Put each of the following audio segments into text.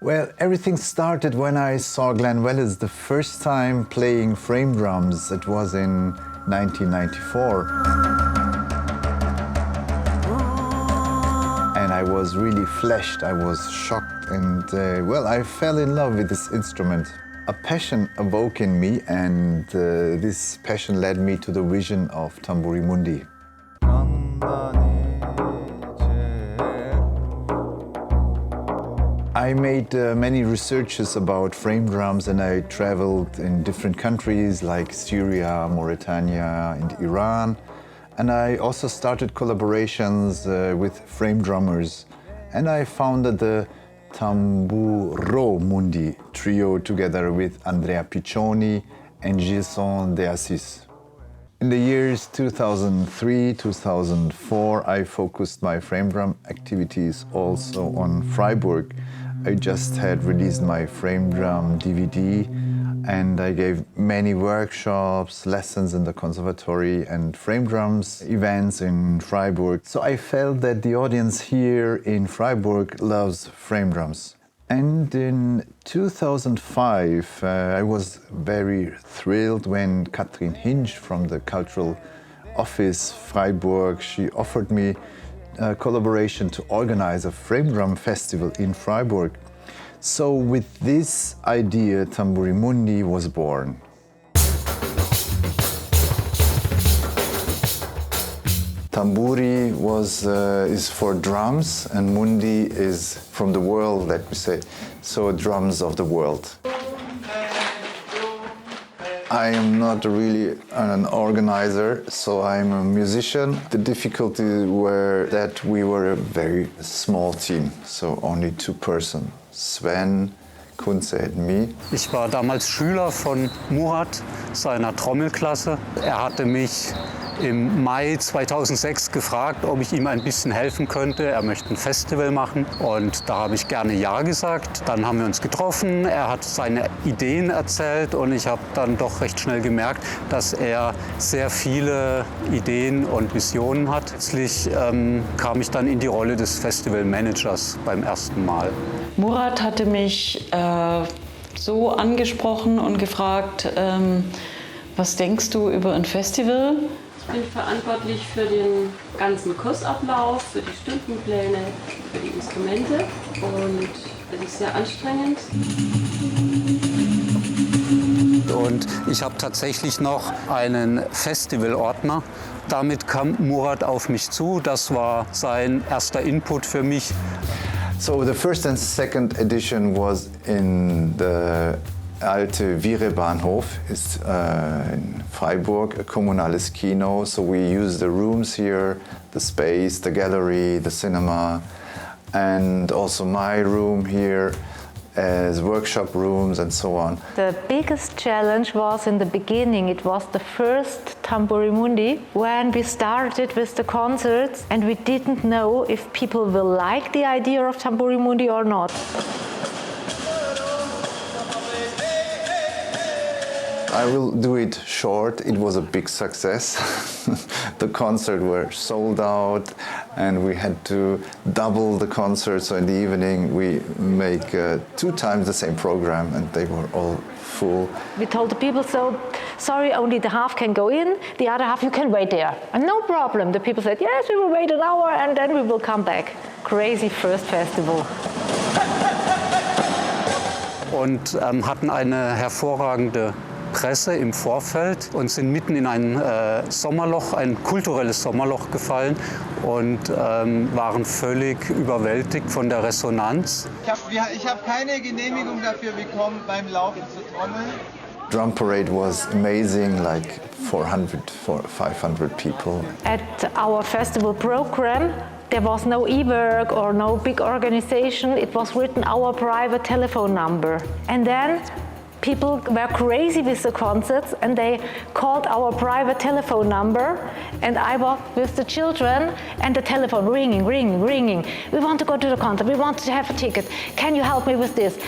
Well, everything started when I saw Glenn Wellis the first time playing frame drums. It was in 1994. And I was really flashed, I was shocked, and well, I fell in love with this instrument. A passion awoke in me, and this passion led me to the vision of Tamburi Mundi. I made many researches about frame drums, and I traveled in different countries like Syria, Mauritania, and Iran. And I also started collaborations with frame drummers. And I founded the Tamburi Mundi trio together with Andrea Piccioni and Jason de Assis. In the years 2003, 2004, I focused my frame drum activities also on Freiburg. I just had released my frame drum DVD, and I gave many workshops, lessons in the conservatory and frame drums events in Freiburg. So I felt that the audience here in Freiburg loves frame drums. And in 2005, I was very thrilled when Katrin Hinsch from the Cultural Office Freiburg, she offered me a collaboration to organize a frame drum festival in Freiburg. So with this idea, Tamburi Mundi was born. Tamburi is for drums, and Mundi is from the world, let me say, so drums of the world. I am not really an organizer, so I'm a musician. The difficulty were that we were a very small team, so only 2 persons, Sven, Kunze and me. Ich war damals Schüler von Murat, seiner Trommelklasse. Er hatte mich im Mai 2006 gefragt, ob ich ihm ein bisschen helfen könnte. Er möchte ein Festival machen und da habe ich gerne Ja gesagt. Dann haben wir uns getroffen, er hat seine Ideen erzählt und ich habe dann doch recht schnell gemerkt, dass er sehr viele Ideen und Visionen hat. Letztlich kam ich dann in die Rolle des Festivalmanagers beim ersten Mal. Murat hatte mich so angesprochen und gefragt, was denkst du über ein Festival? Ich bin verantwortlich für den ganzen Kursablauf, für die Stundenpläne, für die Instrumente und das ist sehr anstrengend. Und ich habe tatsächlich noch einen Festivalordner. Damit kam Murat auf mich zu. Das war sein erster Input für mich. So the first and second edition was in the Alte Viehrebahnhof is in Freiburg, a kommunales Kino. So we use the rooms here, the space, the gallery, the cinema, and also my room here as workshop rooms and so on. The biggest challenge was in the beginning. It was the first Tamburi Mundi when we started with the concerts, and we didn't know if people will like the idea of Tamburi Mundi or not. I will do it short. It was a big success. The concerts were sold out and we had to double the concert. So in the evening we make 2 times the same program and they were all full. We told the people, so sorry, only the half can go in, the other half you can wait there. And no problem. The people said, yes, we will wait an hour and then we will come back. Crazy first festival. Und hatten eine hervorragende Presse im Vorfeld und sind mitten in ein Sommerloch, ein kulturelles Sommerloch gefallen und waren völlig überwältigt von der Resonanz. Ich hab keine Genehmigung dafür bekommen, beim Laufen zu trommeln. Drum parade was amazing, like 500 people. At our festival program, there was no e-work or no big organization. It was written our private telephone number. And then people were crazy with the concerts and they called our private telephone number, and I was with the children and the telephone ringing. We want to go to the concert, we want to have a ticket. Can you help me with this?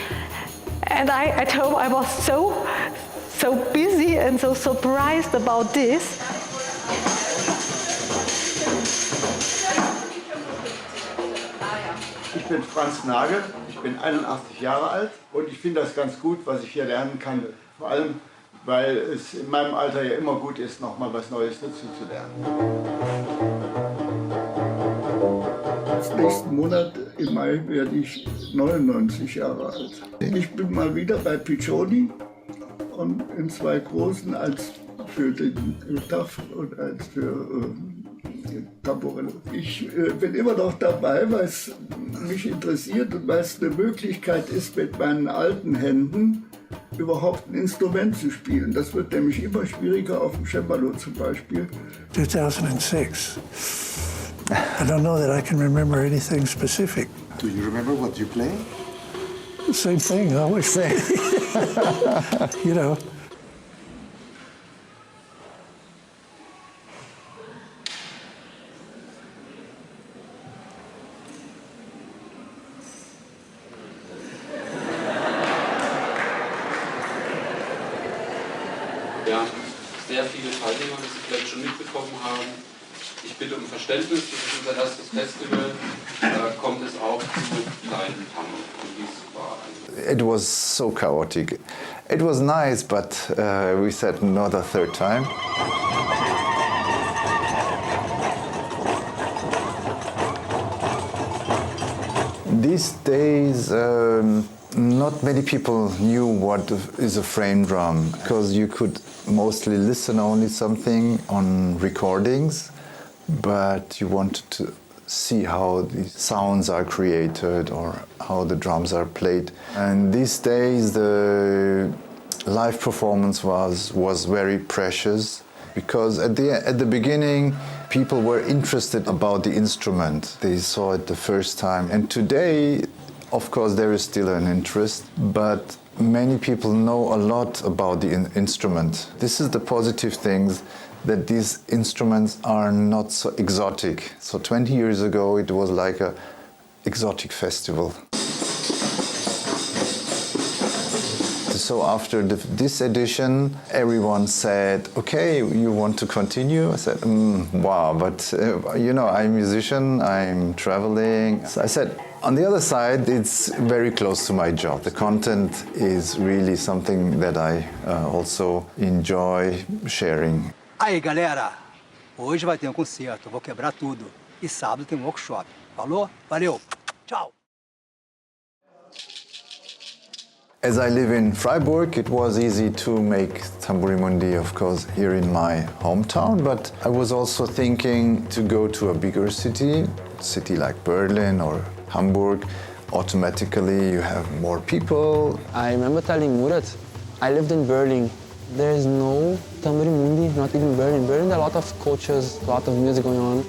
And at home I was so busy and so surprised about this. Ich bin Franz Nagel, ich bin 81 Jahre alt und ich finde das ganz gut, was ich hier lernen kann. Vor allem, weil es in meinem Alter ja immer gut ist, noch mal was Neues dazu zu lernen. Nächsten Monat im Mai werde ich 99 Jahre alt. Ich bin mal wieder bei Piccioni und in 2 großen, als für den Taf und als für Tamburi. Ich bin immer noch dabei, weil es mich interessiert und weil es eine Möglichkeit ist, mit meinen alten Händen überhaupt ein Instrument zu spielen. Das wird nämlich immer schwieriger auf dem Cembalo zum Beispiel. 2006. I don't know that I can remember anything specific. Do you remember what you play? The same thing, I always say. You know. Ja, sehr viele Teilnehmer, die Sie vielleicht schon mitbekommen haben. Ich bitte um Verständnis, das ist unser erstes Festival, da kommt es auch zu kleinen Pannen. Und dies war It was so chaotic. It was nice, but we said not a third time. These days, not many people knew what is a frame drum, because you could mostly listen only something on recordings, but you wanted to see how the sounds are created or how the drums are played. And these days the live performance was very precious, because at the beginning people were interested about the instrument. They saw it the first time. And today, of course, there is still an interest, but many people know a lot about the instrument. This is the positive things, that these instruments are not so exotic. So 20 years ago it was like a exotic festival. So after this edition, everyone said, okay, you want to continue? I said, wow, but you know, I'm a musician, I'm traveling. So I said, on the other side, it's very close to my job. The content is really something that I also enjoy sharing. Aí, galera, hoje vai ter um concerto, eu vou quebrar tudo. E sábado tem um workshop. Falou? Valeu. Tchau. As I live in Freiburg, it was easy to make Tamburi Mundi, of course, here in my hometown, but I was also thinking to go to a bigger city like Berlin or Hamburg. Automatically you have more people. I remember telling Murat, I lived in Berlin. There is no Tamburi Mundi, not even Berlin. Berlin, there are a lot of cultures, a lot of music going on.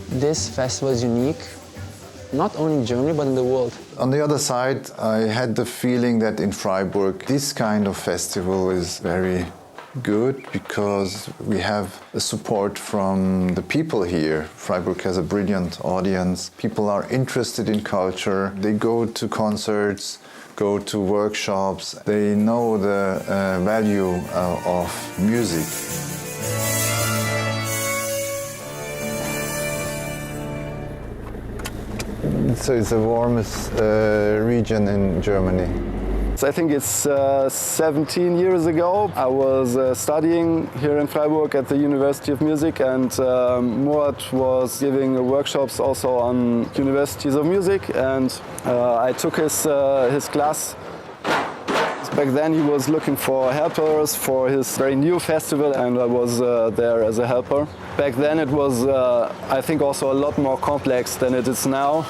This festival is unique, not only in Germany, but in the world. On the other side, I had the feeling that in Freiburg, this kind of festival is very good because we have the support from the people here. Freiburg has a brilliant audience. People are interested in culture. They go to concerts, go to workshops. They know the value of music. So it's the warmest region in Germany. I think it's 17 years ago. I was studying here in Freiburg at the University of Music, and Murat was giving workshops also on universities of music, and I took his class. Back then he was looking for helpers for his very new festival, and I was there as a helper. Back then it was, I think, also a lot more complex than it is now.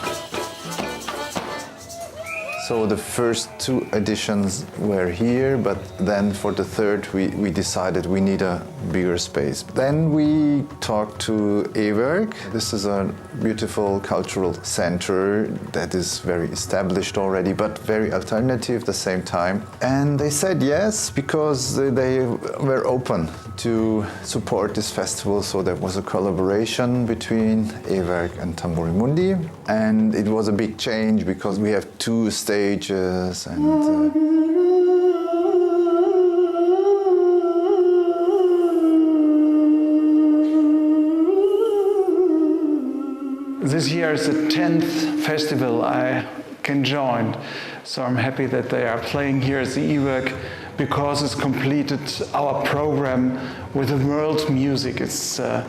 So the first 2 editions were here, but then for the third we decided we need a bigger space. Then we talked to Ewerk. This is a beautiful cultural center that is very established already, but very alternative at the same time. And they said yes, because they were open to support this festival. So there was a collaboration between Ewerk and Tamburi Mundi. And it was a big change because we have 2 stages and This year is the 10th festival I can join. So I'm happy that they are playing here at the e-work because it's completed our program with the world music. It's a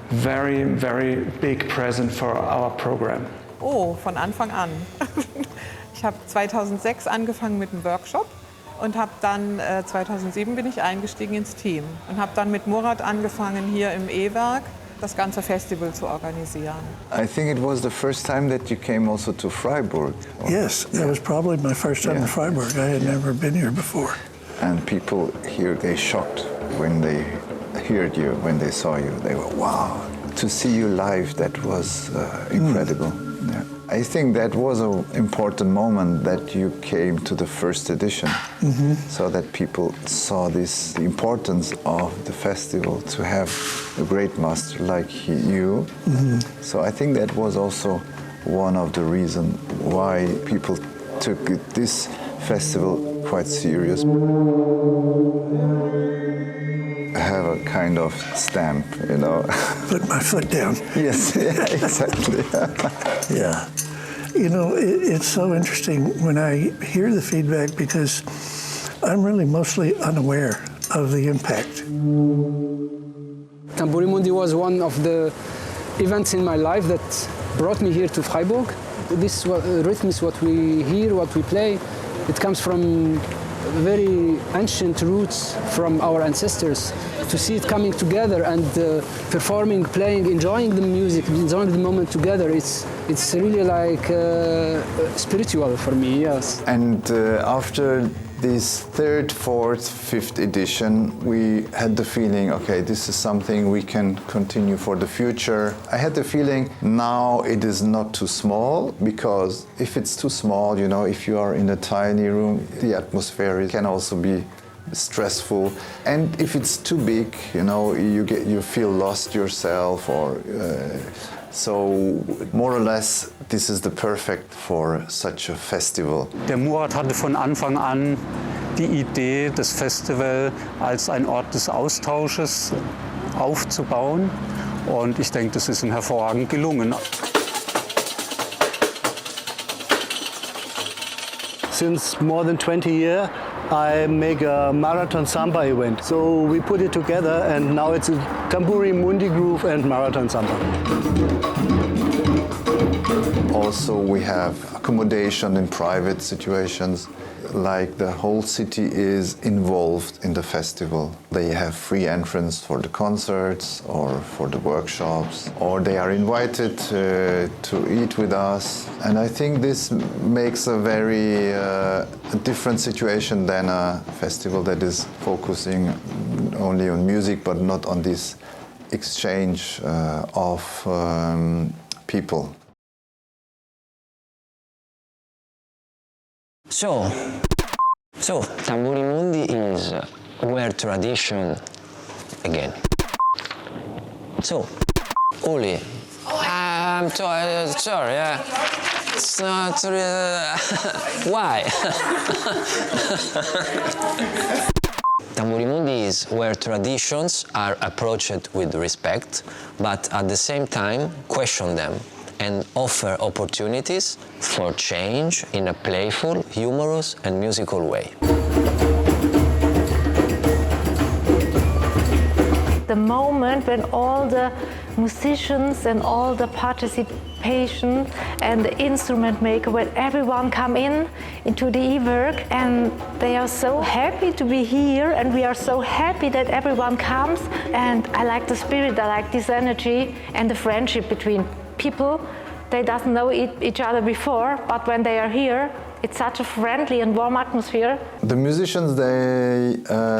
very, very big present for our program. Oh, von Anfang an. Ich habe 2006 angefangen mit einem Workshop und habe dann 2007 bin ich eingestiegen ins Team und habe dann mit Murat angefangen, hier im E-Werk das ganze Festival zu organisieren. I think it was the first time that you came also to Freiburg. Yes, that was probably my first time in Freiburg. I had never been here before. And people here, they shocked when they heard you, when they saw you. They were, wow. To see you live, that was incredible. Yeah. I think that was an important moment that you came to the first edition, so that people saw the importance of the festival to have a great master like you. So I think that was also one of the reasons why people took this festival quite serious. I have a kind of stamp, you know. Put my foot down. Yes, yeah, exactly. Yeah. You know, it's so interesting when I hear the feedback because I'm really mostly unaware of the impact. Tamburi Mundi was one of the events in my life that brought me here to Freiburg. This rhythm is what we hear, what we play. It comes from very ancient roots from our ancestors. To see it coming together and performing, playing, enjoying the music, enjoying the moment together, it's really like spiritual for me, yes. And after this third, fourth, fifth edition, we had the feeling, okay, this is something we can continue for the future. I had the feeling now it is not too small, because if it's too small, you know, if you are in a tiny room, the atmosphere can also be stressful. And if it's too big, you know, you feel lost yourself, or so more or less this is the perfect for such a festival. Der Murat hatte von Anfang an die Idee, das Festival als ein Ort des Austausches aufzubauen, und ich denke, das ist ihm hervorragend gelungen. Since more than 20 years, I make a marathon samba event. So we put it together, and now it's a Tamburi Mundi groove and marathon samba. Also, we have accommodation in private situations. Like the whole city is involved in the festival. They have free entrance for the concerts or for the workshops, or they are invited to eat with us. And I think this makes a very different situation than a festival that is focusing only on music, but not on this exchange of people. So Tamburi Mundi is where tradition again. So, Uli, I'm sorry, it's not why? Tamburi Mundi is where traditions are approached with respect, but at the same time question them and offer opportunities for change in a playful, humorous and musical way. The moment when all the musicians and all the participation and the instrument maker, when everyone come into the e-work, and they are so happy to be here, and we are so happy that everyone comes, and I like the spirit, I like this energy and the friendship between people. They doesn't know each other before, but when they are here, it's such a friendly and warm atmosphere. The musicians, they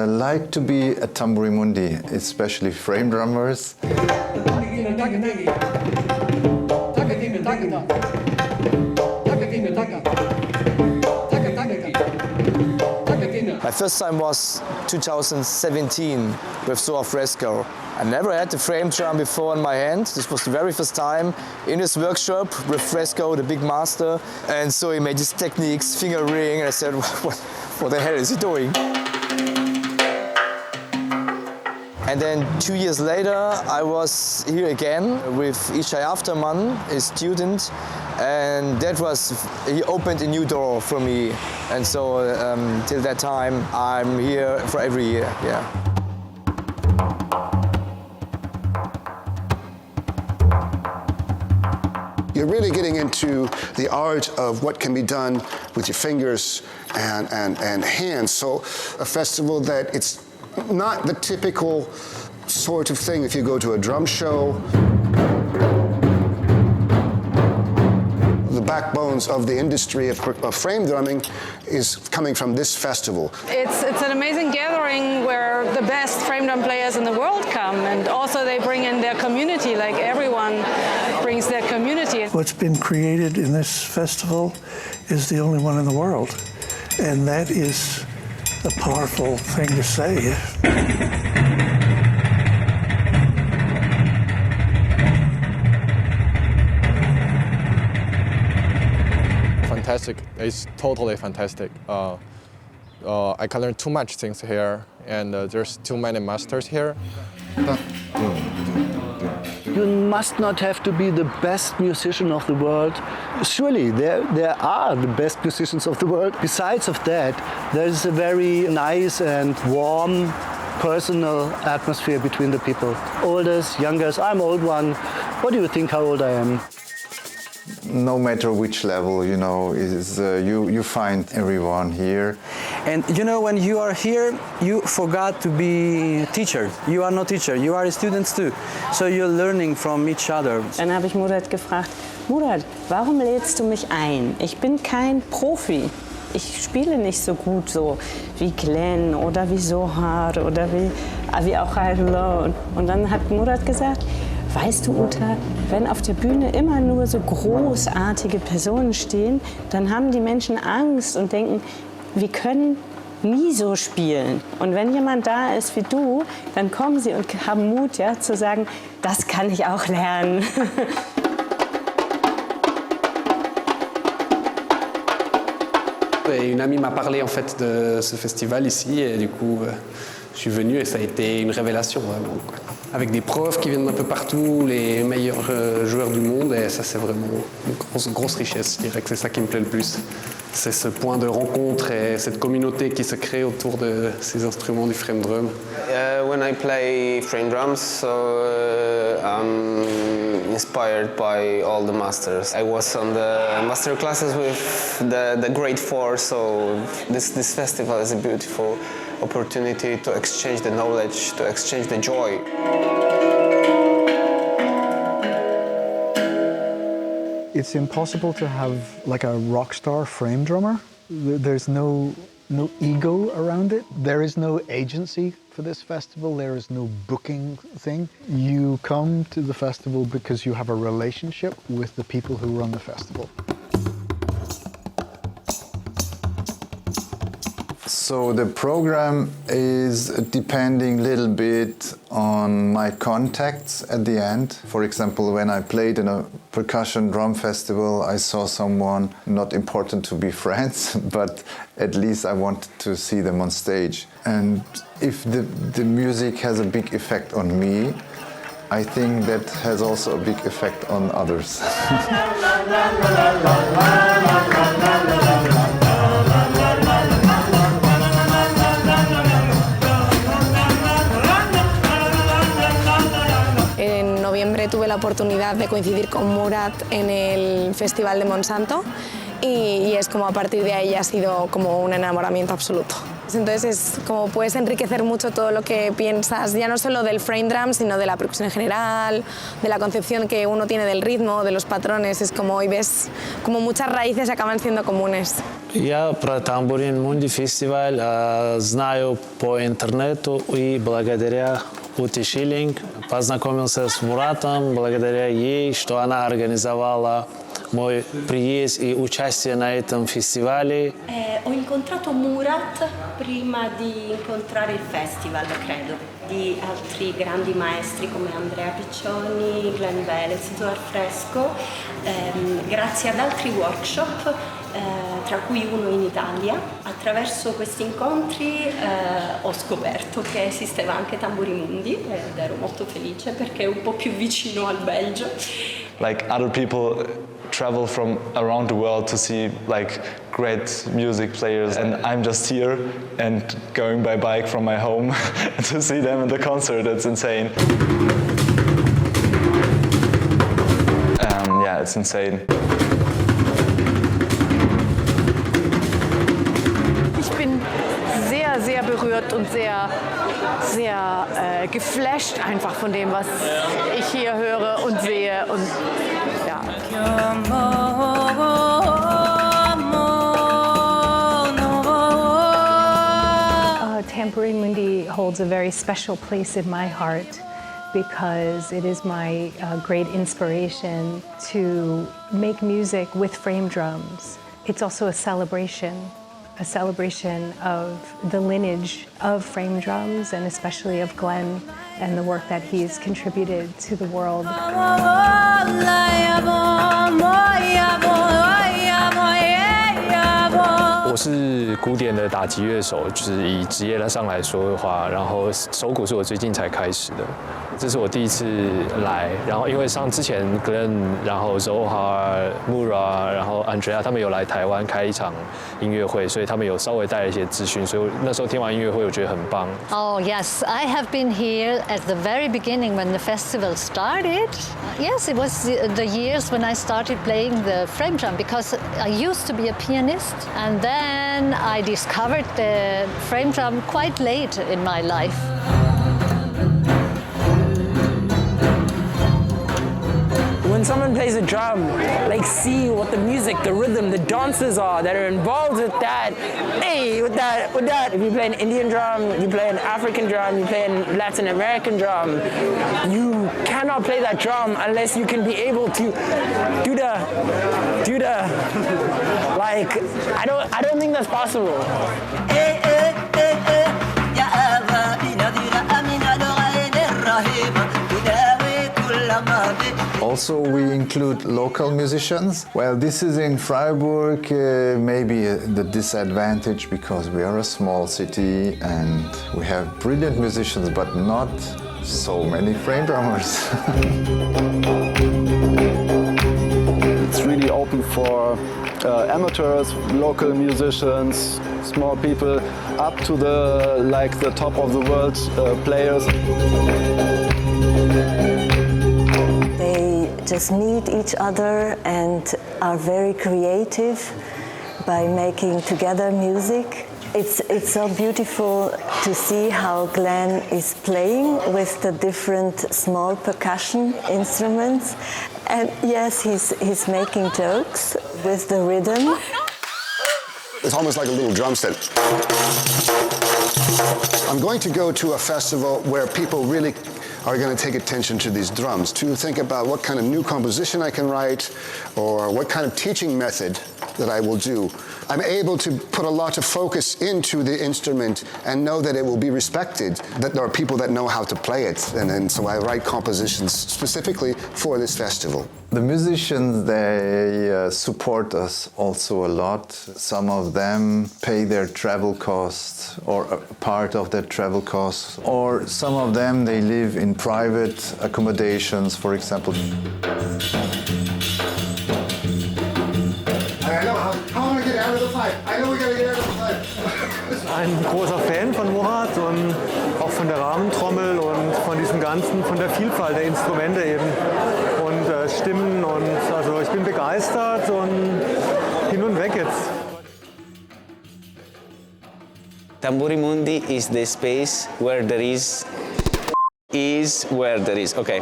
like to be at Tamburi Mundi, especially frame drummers. My first time was 2017 with Soa Fresco. I never had the frame drum before in my hand. This was the very first time in his workshop with Fresco, the big master. And so he made his techniques, finger ring, and I said, what the hell is he doing? And then 2 years later, I was here again with Ishai Afterman, a student, and he opened a new door for me. And so till that time, I'm here for every year, yeah. You're really getting into the art of what can be done with your fingers and hands. So a festival that it's not the typical sort of thing if you go to a drum show. The backbones of the industry of frame drumming is coming from this festival. It's an amazing gathering where the best frame drum players in the world come, and also they bring in their community, like everyone brings their community. What's been created in this festival is the only one in the world, and that is a powerful thing to say. Fantastic. It's totally fantastic. I can learn too much things here, and there's too many masters here. You must not have to be the best musician of the world. Surely there are the best musicians of the world. Besides of that, there is a very nice and warm personal atmosphere between the people. Oldest, youngest, I'm old one. What do you think how old I am? No matter which level, you know, you find everyone here. And you know, when you are here, you forgot to be a teacher. You are not teacher, you are students too. So you're learning from each other. Dann habe ich Murat gefragt, Murat, warum lädst du mich ein? Ich bin kein Profi. Ich spiele nicht so gut so wie Glenn oder wie Sohar oder wie auch Haidullah. Und dann hat Murat gesagt, weißt du, Uta, wenn auf der Bühne immer nur so großartige Personen stehen, dann haben die Menschen Angst und denken, wir können nie so spielen. Und wenn jemand da ist wie du, dann kommen sie und haben Mut, ja, zu sagen, das kann ich auch lernen. Une amie m'a parlé en fait de ce festival ici et du coup je suis venu et ça a été une révélation vraiment, quoi. Avec des profs qui viennent d'un peu partout, les meilleurs joueurs du monde et ça c'est vraiment une grosse richesse. Je dirais que c'est ça qui me plaît le plus. C'est ce point de rencontre et cette communauté qui se crée autour de ces instruments du frame drum. When I play frame drums, so I'm inspired by all the masters. I was on the master classes with the grade 4, so this festival is a beautiful opportunity to exchange the knowledge, to exchange the joy. It's impossible to have like a rock star frame drummer. There's no ego around it. There is no agency for this festival. There is no booking thing. You come to the festival because you have a relationship with the people who run the festival. So the program is depending a little bit on my contacts at the end. For example, when I played in a percussion drum festival, I saw someone not important to be friends, but at least I wanted to see them on stage. And if the music has a big effect on me, I think that has also a big effect on others. En noviembre tuve la oportunidad de coincidir con Murat en el Festival de Monsanto y es como a partir de ahí ha sido como un enamoramiento absoluto. Entonces es como puedes enriquecer mucho todo lo que piensas, ya no solo del frame drum, sino de la percusión en general, de la concepción que uno tiene del ritmo, de los patrones, es como hoy ves como muchas raíces acaban siendo comunes. Я про Tamburi Mundi фестиваль знаю по интернету и благодаря Ya Chien Lin познакомился с Muratом, благодаря ей, что она организовала мой приезд и участие на этом фестивале. Ho incontrato Murat prima di incontrare il festival, credo, di altri grandi maestri come Andrea Piccioni, Glenn Velez, tutto al fresco, grazie ad altri workshop, tra cui uno in Italia. Attraverso questi incontri ho scoperto che esisteva anche Tamburi Mundi ed ero molto felice perché è un po' più vicino al Belgio. Like other people travel from around the world to see like great music players, and I'm just here and going by bike from my home to see them in the concert. It's insane. Yeah, it's insane. Ich bin sehr, sehr berührt und sehr geflasht einfach von dem, was ich hier höre und sehe. Und ja. Tamburi Mundi holds a very special place in my heart because it is my great inspiration to make music with frame drums. It's also a celebration of the lineage of frame drums and especially of Glenn and the work that he's contributed to the world. 我是古典的打击乐手，就是以职业上来说的话，然后手鼓是我最近才开始的，这是我第一次来。然后因为像之前 Glenn， 然后 Zohar、Mura， 然后 Andrea 他们有来台湾开一场音乐会，所以他们有稍微带了一些资讯，所以那时候听完音乐会，我觉得很棒。Oh yes, I have been here at the very beginning when the festival started. Yes, it was the years when I started playing the frame drum because I used to be a pianist, and then I discovered the frame drum quite late in my life. When someone plays a drum, like see what the music, the rhythm, the dances are that are involved with that. Hey, with that. If you play an Indian drum, you play an African drum, you play a Latin American drum, you cannot play that drum unless you can be able to do the, like, I don't think that's possible. Also, we include local musicians. Well, this is in Freiburg, maybe the disadvantage because we are a small city and we have brilliant musicians, but not so many frame drummers. It's really open for amateurs, local musicians, small people, up to the top of the world players. They just meet each other and are very creative by making together music. It's so beautiful to see how Glenn is playing with the different small percussion instruments. And yes, he's making jokes with the rhythm. It's almost like a little drum set. I'm going to go to a festival where people really are going to take attention to these drums, to think about what kind of new composition I can write or what kind of teaching method that I will do. I'm able to put a lot of focus into the instrument and know that it will be respected, that there are people that know how to play it, and so I write compositions specifically for this festival. The musicians, they support us also a lot. Some of them pay their travel costs or a part of their travel costs, or some of them, they live in private accommodations, for example. Ein großer Fan von Murat und auch von der Rahmentrommel und von diesem Ganzen, von der Vielfalt der Instrumente eben und Stimmen und also ich bin begeistert und hin und weg jetzt. Tamburi Mundi is the space where there is where there is. Okay.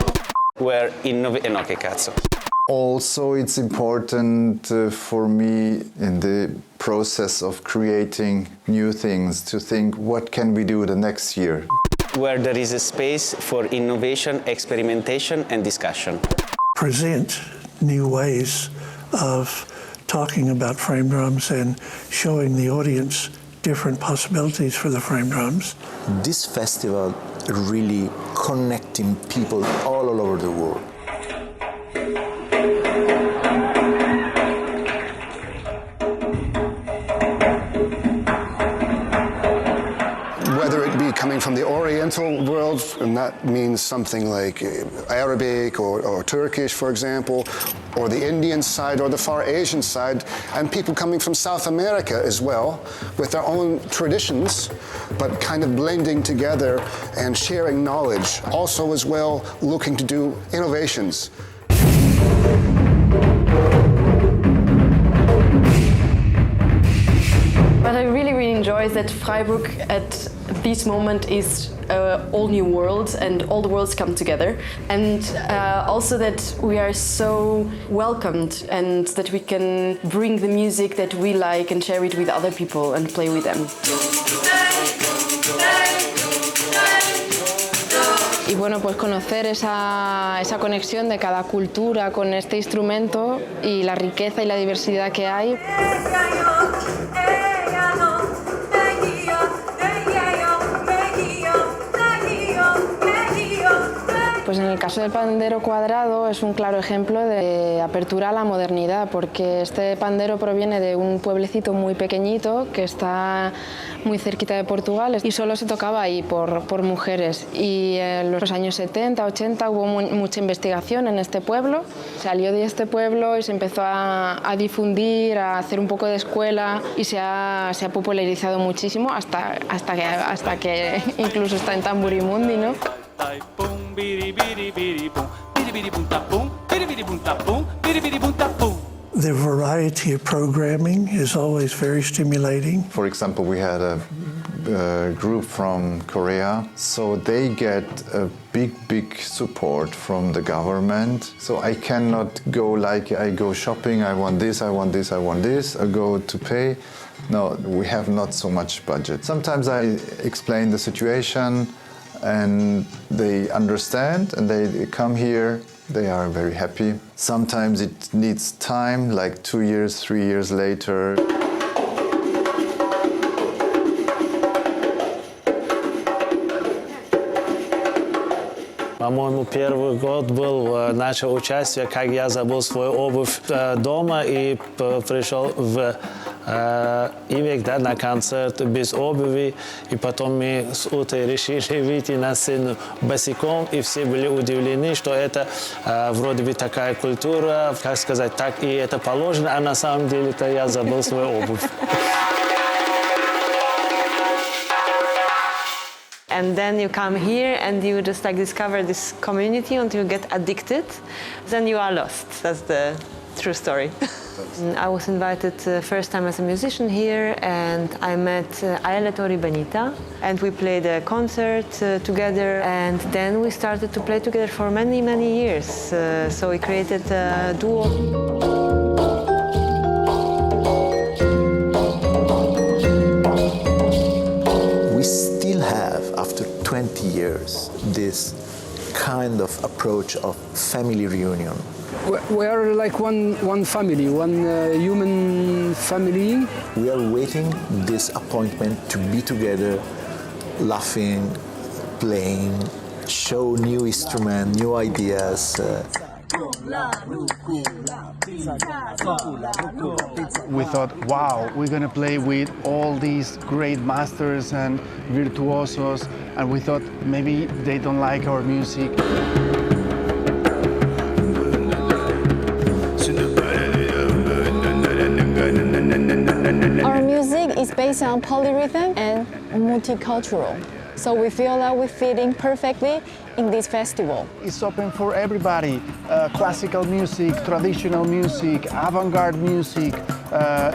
Where innovation. Okay, cazzo. Also, it's important for me in the process of creating new things to think, what can we do the next year? Where there is a space for innovation, experimentation and discussion. Present new ways of talking about frame drums and showing the audience different possibilities for the frame drums. This festival really connecting people all over the world. Whether it be coming from the Oriental world, and that means something like Arabic or Turkish, for example, or the Indian side or the Far Asian side, and people coming from South America as well, with their own traditions, but kind of blending together and sharing knowledge. Also as well, looking to do innovations. What I really enjoy is that Freiburg at this moment is an all new world and all the worlds come together, and also that we are so welcomed and that we can bring the music that we like and share it with other people and play with them. Y bueno, pues conocer esa conexión de cada cultura con este instrumento y la riqueza y la diversidad que hay. Pues en el caso del pandero cuadrado es un claro ejemplo de apertura a la modernidad, porque este pandero proviene de un pueblecito muy pequeñito que está muy cerquita de Portugal y solo se tocaba ahí por mujeres. Y en los años 70, 80 hubo mucha investigación en este pueblo. Salió de este pueblo y se empezó a difundir, a hacer un poco de escuela y se ha popularizado muchísimo hasta que incluso está en Tamburi Mundi, ¿no? The variety of programming is always very stimulating. For example, we had a group from Korea, so they get a big support from the government. So I cannot go like I go shopping, I want this, I want this, I want this, I go to pay. No, we have not so much budget. Sometimes I explain the situation and they understand and they come here. They are very happy. Sometimes it needs time, like 2 years, 3 years later. По-моему, первый год был наше участие, как я забыл свою обувь дома и пришел в Ивек, да, на концерт без обуви. И потом мы с Утой решили выйти на сцену босиком, и все были удивлены, что это вроде бы такая культура, как сказать, так и это положено, а на самом деле-то я забыл свою обувь. And then you come here and you just like discover this community until you get addicted. Then you are lost. That's the true story. I was invited first time as a musician here, and I met Tori Benita, and we played a concert together, and then we started to play together for many years. So we created a duo. After 20 years, this kind of approach of family reunion. We are like one family, one human family. We are waiting this appointment to be together, laughing, playing, show new instruments, new ideas. We thought, wow, we're going to play with all these great masters and virtuosos, and we thought maybe they don't like our music. Our music is based on polyrhythm and multicultural. So we feel that we fit in perfectly in this festival. It's open for everybody. Classical music, traditional music, avant-garde music,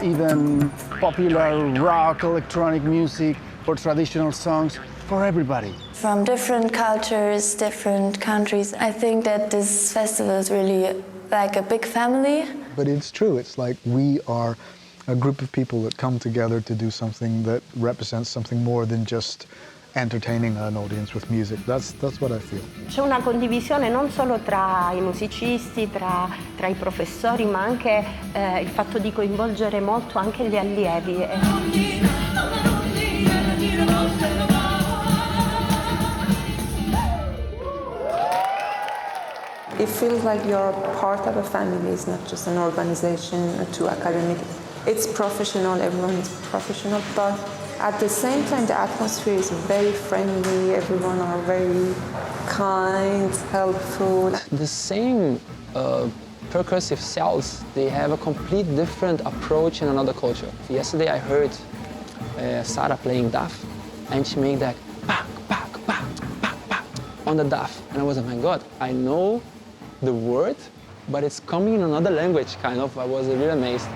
even popular rock, electronic music, or traditional songs, for everybody. From different cultures, different countries. I think that this festival is really like a big family. But it's true, it's like we are a group of people that come together to do something that represents something more than just entertaining an audience with music. That's what I feel. C'è una condivisione non solo tra i musicisti, tra i professori, ma anche il fatto di coinvolgere molto anche gli allievi. It feels like you're part of a family. It's not just an organization or too academic. It's professional, everyone is professional, but at the same time the atmosphere is very friendly, everyone are very kind, helpful. The same percussive cells, they have a complete different approach in another culture. Yesterday I heard Sarah playing daf, and she made that pak, pak, pak, pak, pak on the daf. And I was like, my God, I know the word, but it's coming in another language, kind of. I was really amazed.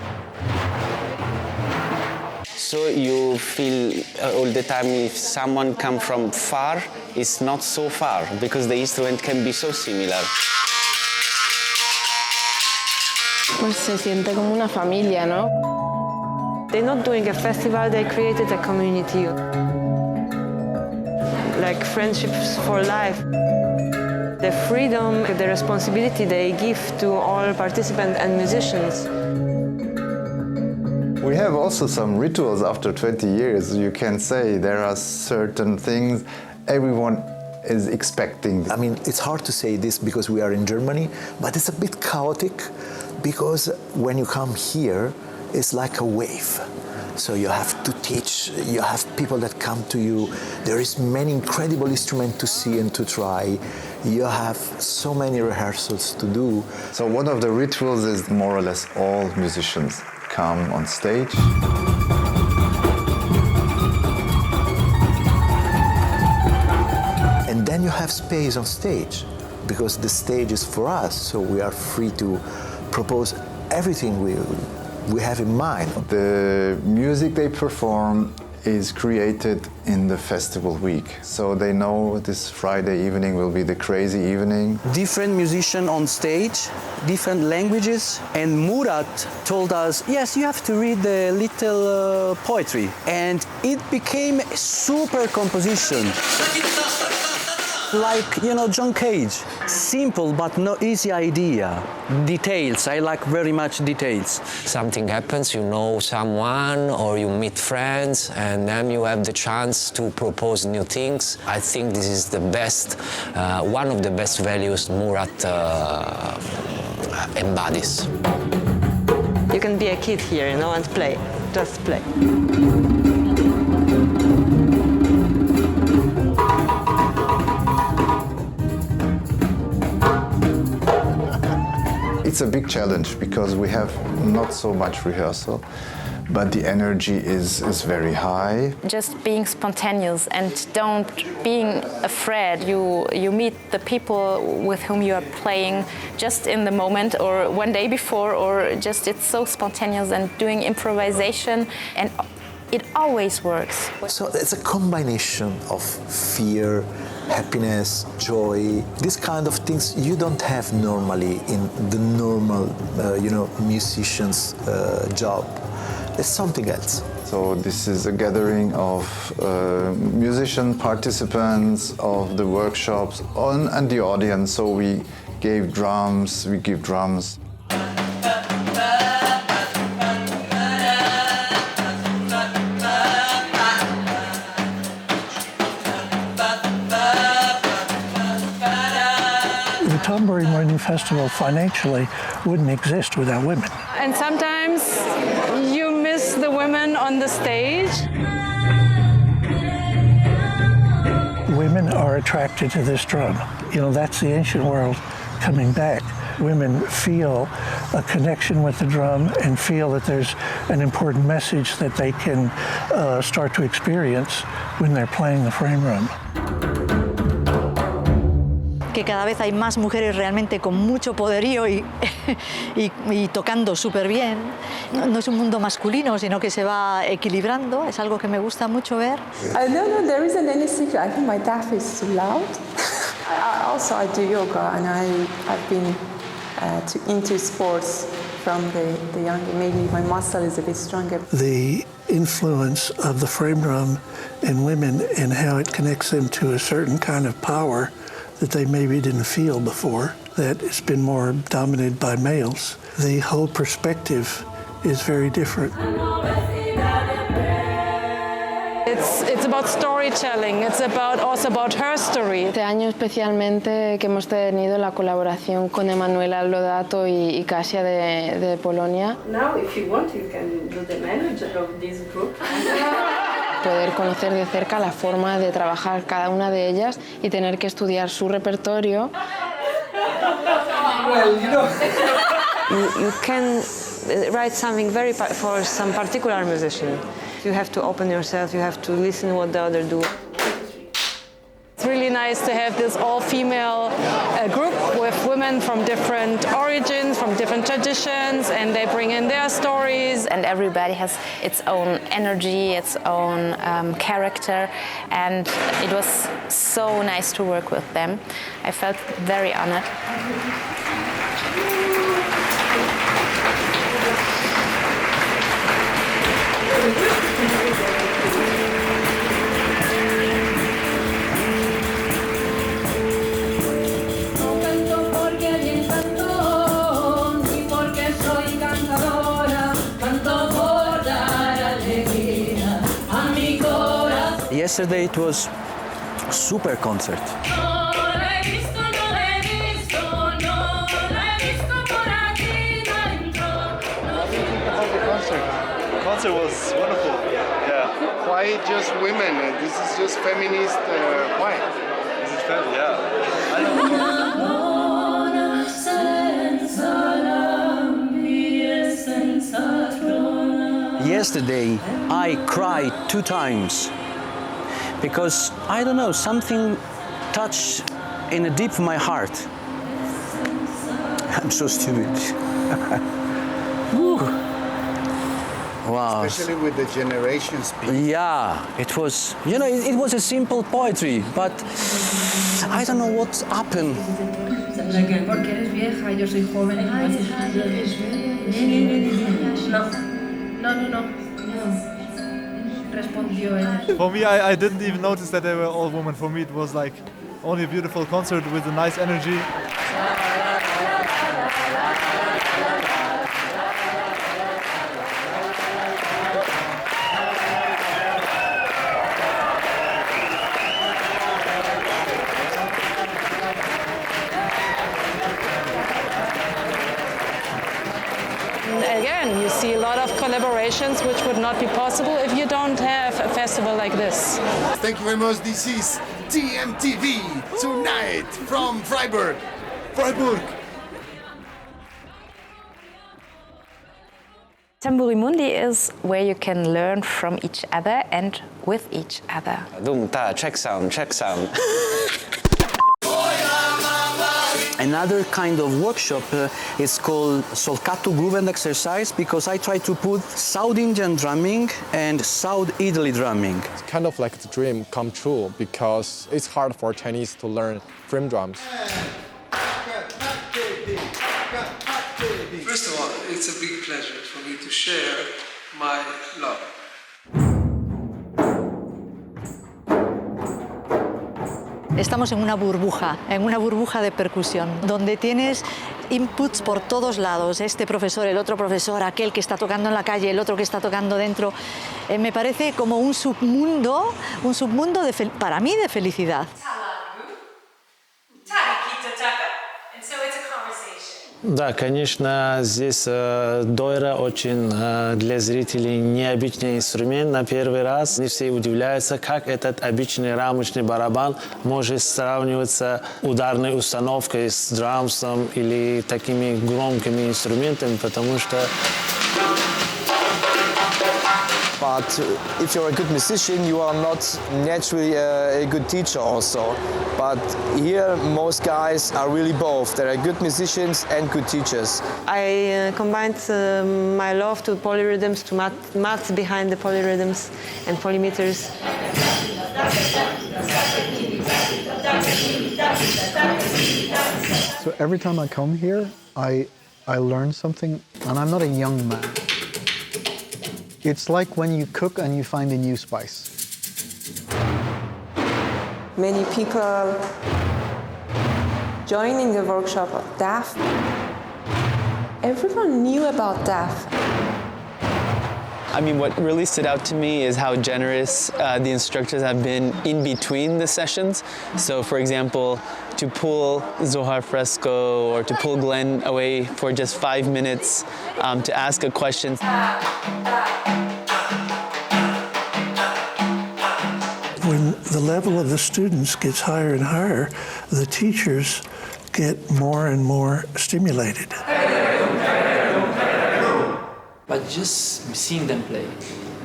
So you feel all the time if someone comes from far, it's not so far, because the instrument can be so similar. Pues se siente como una familia, ¿no? They're not doing a festival, they created a community. Like friendships for life. The freedom, the responsibility they give to all participants and musicians. We have also some rituals after 20 years. You can say there are certain things everyone is expecting. I mean, it's hard to say this because we are in Germany, but it's a bit chaotic because when you come here, it's like a wave. So you have to teach, you have people that come to you. There is many incredible instruments to see and to try. You have so many rehearsals to do. So one of the rituals is more or less all musicians come on stage. And then you have space on stage because the stage is for us, so we are free to propose everything we have in mind. The music they perform is created in the festival week. So they know this Friday evening will be the crazy evening. Different musicians on stage, different languages, and Murat told us, yes, you have to read the little poetry. And it became a super composition. Like, you know, John Cage. Simple but no easy idea. Details, I like very much details. Something happens, you know someone or you meet friends and then you have the chance to propose new things. I think this is the best, one of the best values Murat embodies. You can be a kid here, you know, and play, just play. It's a big challenge because we have not so much rehearsal, but the energy is very high. Just being spontaneous and don't being afraid. You meet the people with whom you are playing just in the moment or one day before, or just it's so spontaneous and doing improvisation, and it always works. So it's a combination of fear, happiness, joy, these kind of things you don't have normally in the normal, musician's job. It's something else. So this is a gathering of musician participants of the workshops and the audience. So we give drums. The Tamburi Mundi Festival financially wouldn't exist without women. And sometimes you miss the women on the stage. Women are attracted to this drum. You know, that's the ancient world coming back. Women feel a connection with the drum and feel that there's an important message that they can start to experience when they're playing the frame drum. Que cada vez hay más mujeres realmente con mucho poderío y tocando súper bien. No es un mundo masculino, sino que se va equilibrando. Es algo que me gusta mucho ver. No, there isn't any secret. I think my daf is too loud. I do yoga, and I've been into sports from the young. Maybe my muscle is a bit stronger. The influence of the frame drum in women and how it connects them to a certain kind of power that they maybe didn't feel before, that it's been more dominated by males. The whole perspective is very different. It's about storytelling. It's also about her story. Este año especialmente que hemos tenido la colaboración con Emanuela Lodato y Kasia de Polonia. Now, if you want, you can do the manager of this group. Poder conocer de cerca la forma de trabajar cada una de ellas y tener que estudiar su repertorio. Well, you can write something for some particular musician. You have to open yourself, you have to listen to what the other do. It's really nice to have this all-female group with women from different origins, from different traditions, and they bring in their stories. And everybody has its own energy, its own character, and it was so nice to work with them. I felt very honored. Yesterday it was super concert. The concert was wonderful. Yeah. Why just women? This is just feminist. Why? This is feminist. Yeah. I don't know. Yesterday I cried 2 times because I don't know, something touched in the deep of my heart. I'm so stupid. Wow. Especially with the generations. Yeah, it was, it was a simple poetry, but I don't know what happened. Porque eres vieja, yo soy joven. No. Respondió ella. For me, I didn't even notice that they were all women. For me, it was like only a beautiful concert with a nice energy. Again, you see a lot of collaborations which would not be possible if you don't have a festival like this. Thank you very much. This is TMTV tonight from Freiburg. Tamburi Mundi is where you can learn from each other and with each other. Check sound. Another kind of workshop is called Solcato Groove and Exercise, because I try to put South Indian drumming and South Italy drumming. It's kind of like the dream come true, because it's hard for Chinese to learn frame drums. First of all, it's a big pleasure for me to share my love. Estamos en una burbuja de percusión, donde tienes inputs por todos lados, este profesor, el otro profesor, aquel que está tocando en la calle, el otro que está tocando dentro. Me parece como un submundo para mí de felicidad. Да, конечно, здесь дойра очень для зрителей необычный инструмент на первый раз. Не все удивляются, как этот обычный рамочный барабан может сравниваться ударной установкой с драмсом или такими громкими инструментами, потому что... But if you're a good musician, you are not naturally a good teacher also. But here, most guys are really both. They are good musicians and good teachers. I combined my love to polyrhythms, to maths behind the polyrhythms and polymeters. So every time I come here, I I learned something, and I'm not a young man. It's like when you cook and you find a new spice. Many people joining the workshop of DAF. Everyone knew about DAF. I mean, what really stood out to me is how generous the instructors have been in between the sessions. So, for example, to pull Zohar Fresco or to pull Glenn away for just 5 minutes to ask a question. When the level of the students gets higher and higher, the teachers get more and more stimulated. But just seeing them play,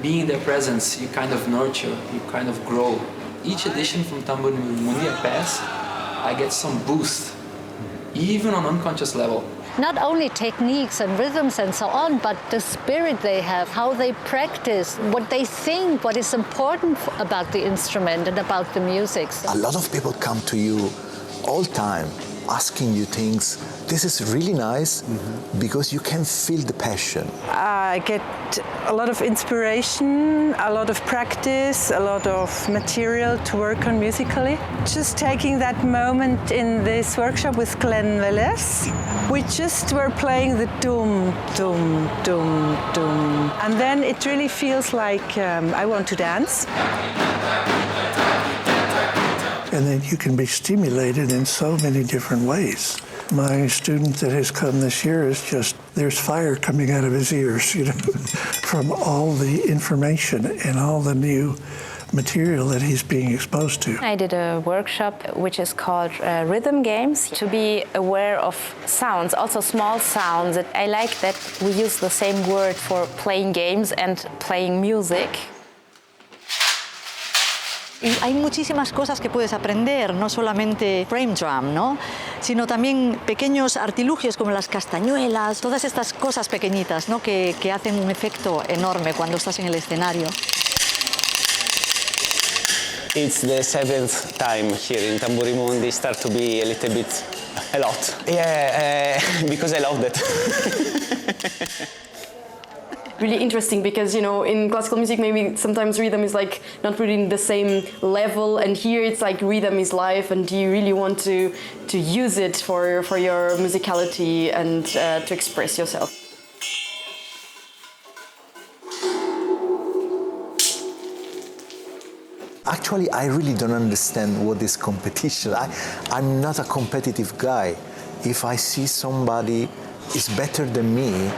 being in their presence, you kind of nurture, you kind of grow. Each edition from Tamburi Mundi I pass, I get some boost, even on unconscious level. Not only techniques and rhythms and so on, but the spirit they have, how they practice, what they think, what is important about the instrument and about the music. A lot of people come to you all time asking you things. This is really nice because you can feel the passion. I get a lot of inspiration, a lot of practice, a lot of material to work on musically. Just taking that moment in this workshop with Glenn Velez, we just were playing the dum, dum, dum, dum. And then it really feels like I want to dance. And then you can be stimulated in so many different ways. My student that has come this year is just, there's fire coming out of his ears, you know, from all the information and all the new material that he's being exposed to. I did a workshop which is called Rhythm Games, to be aware of sounds, also small sounds. I like that we use the same word for playing games and playing music. Y hay muchísimas cosas que puedes aprender, no solamente frame drum, ¿no? Sino también pequeños artilugios como las castañuelas, todas estas cosas pequeñitas, ¿no? que hacen un efecto enorme cuando estás en el escenario. It's the 7th time here in Tamburi Mundi, start to be a little bit, a lot. Yeah, because I love that. Really interesting because, you know, in classical music maybe sometimes rhythm is like not really in the same level, and here it's like rhythm is life and you really want to use it for your musicality and to express yourself. Actually, I really don't understand what is competition. I'm not a competitive guy. If I see somebody is better than me,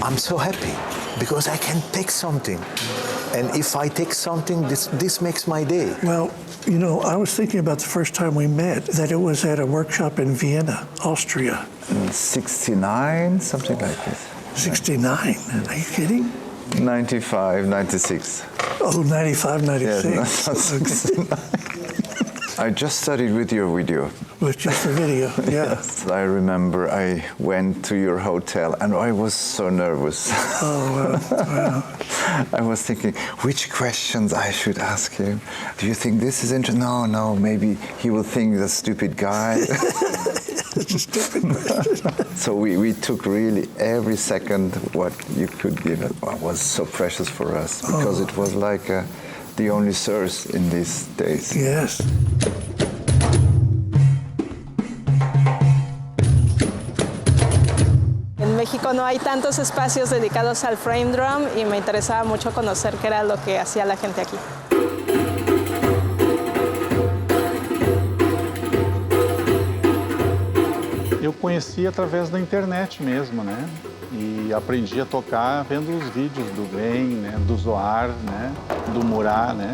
I'm so happy because I can take something. And if I take something, this makes my day. Well, you know, I was thinking about the first time we met, that it was at a workshop in Vienna, Austria. In 69, something like this. 69? Are you kidding? 95, 96. Oh, 95, 96. Yes, not 69. I just studied with your video. With just the video, yeah. Yes, I remember I went to your hotel and I was so nervous. Oh, wow. I was thinking, which questions I should ask him? Do you think this is interesting? No, maybe he will think the stupid guy. It's a stupid question. So we took really every second what you could give. It was so precious for us because it was like the only source in these days. Yes. En México no hay tantos espacios dedicados al frame drum y me interesaba mucho conocer qué era lo que hacía la gente aquí. Eu conheci através da internet mesmo, né? E aprendi a tocar vendo os vídeos do Glenn, né? Do Zohar, né? Do Murat, né?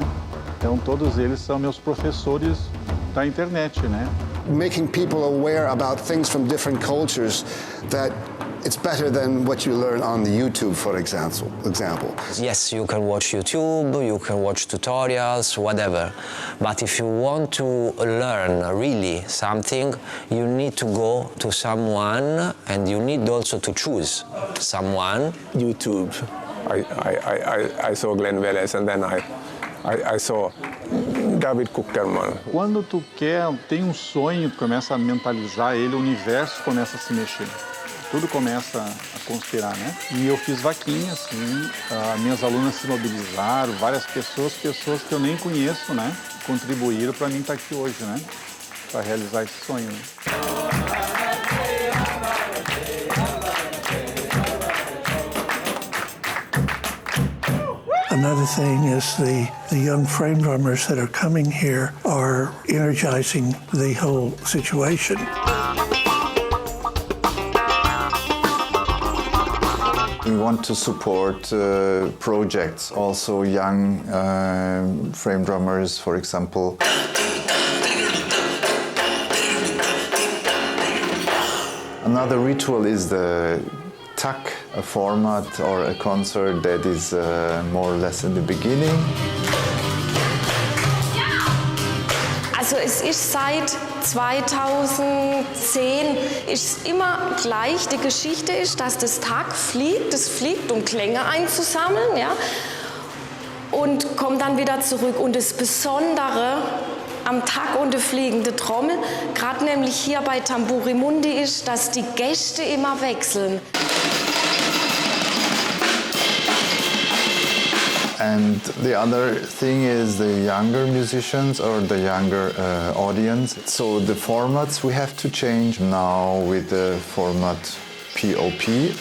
Então todos eles são meus professores da internet, né? Making people aware about things from different cultures that it's better than what you learn on the YouTube, for example. Yes, you can watch YouTube, you can watch tutorials, whatever. But if you want to learn really something, you need to go to someone, and you need also to choose someone. YouTube. I saw Glenn Velez, and then I saw David Kuckerman. Quando tu tem um sonho, tu começa a mentalizar ele, o universo começa a se mexer. tudo começa a conspirar, né? E eu fiz vaquinhas, minhas alunas se mobilizaram, várias pessoas que eu nem conheço, né? Contribuíram para mim estar aqui hoje, né? Para realizar esse sonho. Another thing is the young frame drummers that are coming here are energizing the whole situation. We want to support projects, also young frame drummers, for example. Another ritual is the tuck, a format or a concert that is more or less in the beginning. Also es ist seit 2010 ist immer gleich. Die Geschichte ist, dass das Tag fliegt. Es fliegt, um Klänge einzusammeln, ja, und kommt dann wieder zurück. Und das Besondere am Tag und der fliegende Trommel, gerade nämlich hier bei Tamburi Mundi, ist, dass die Gäste immer wechseln. And the other thing is the younger musicians or the younger audience. So the formats we have to change now with the format POP.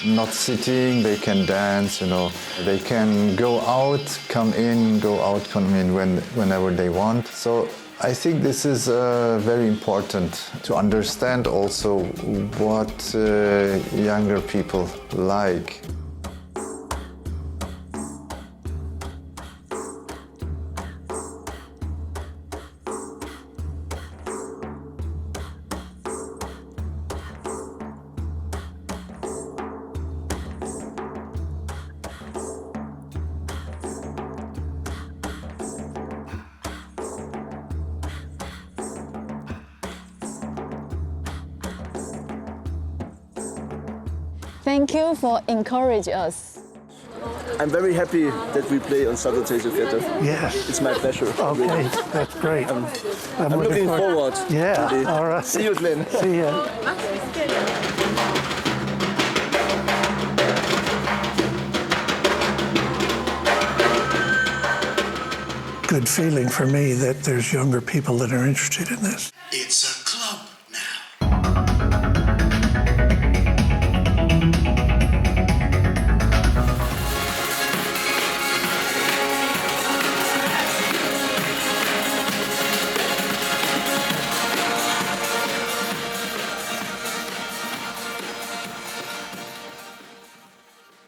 Not sitting, they can dance, you know. They can go out, come in, go out, come in whenever they want. So I think this is very important to understand also what younger people like. Thank you for encouraging us. I'm very happy that we play on Saturday together. Yes. It's my pleasure. Okay, really. That's great. I'm looking forward. Yeah, Really. all right. See you, Glenn. See ya. Good feeling for me that there's younger people that are interested in this. It's a club now.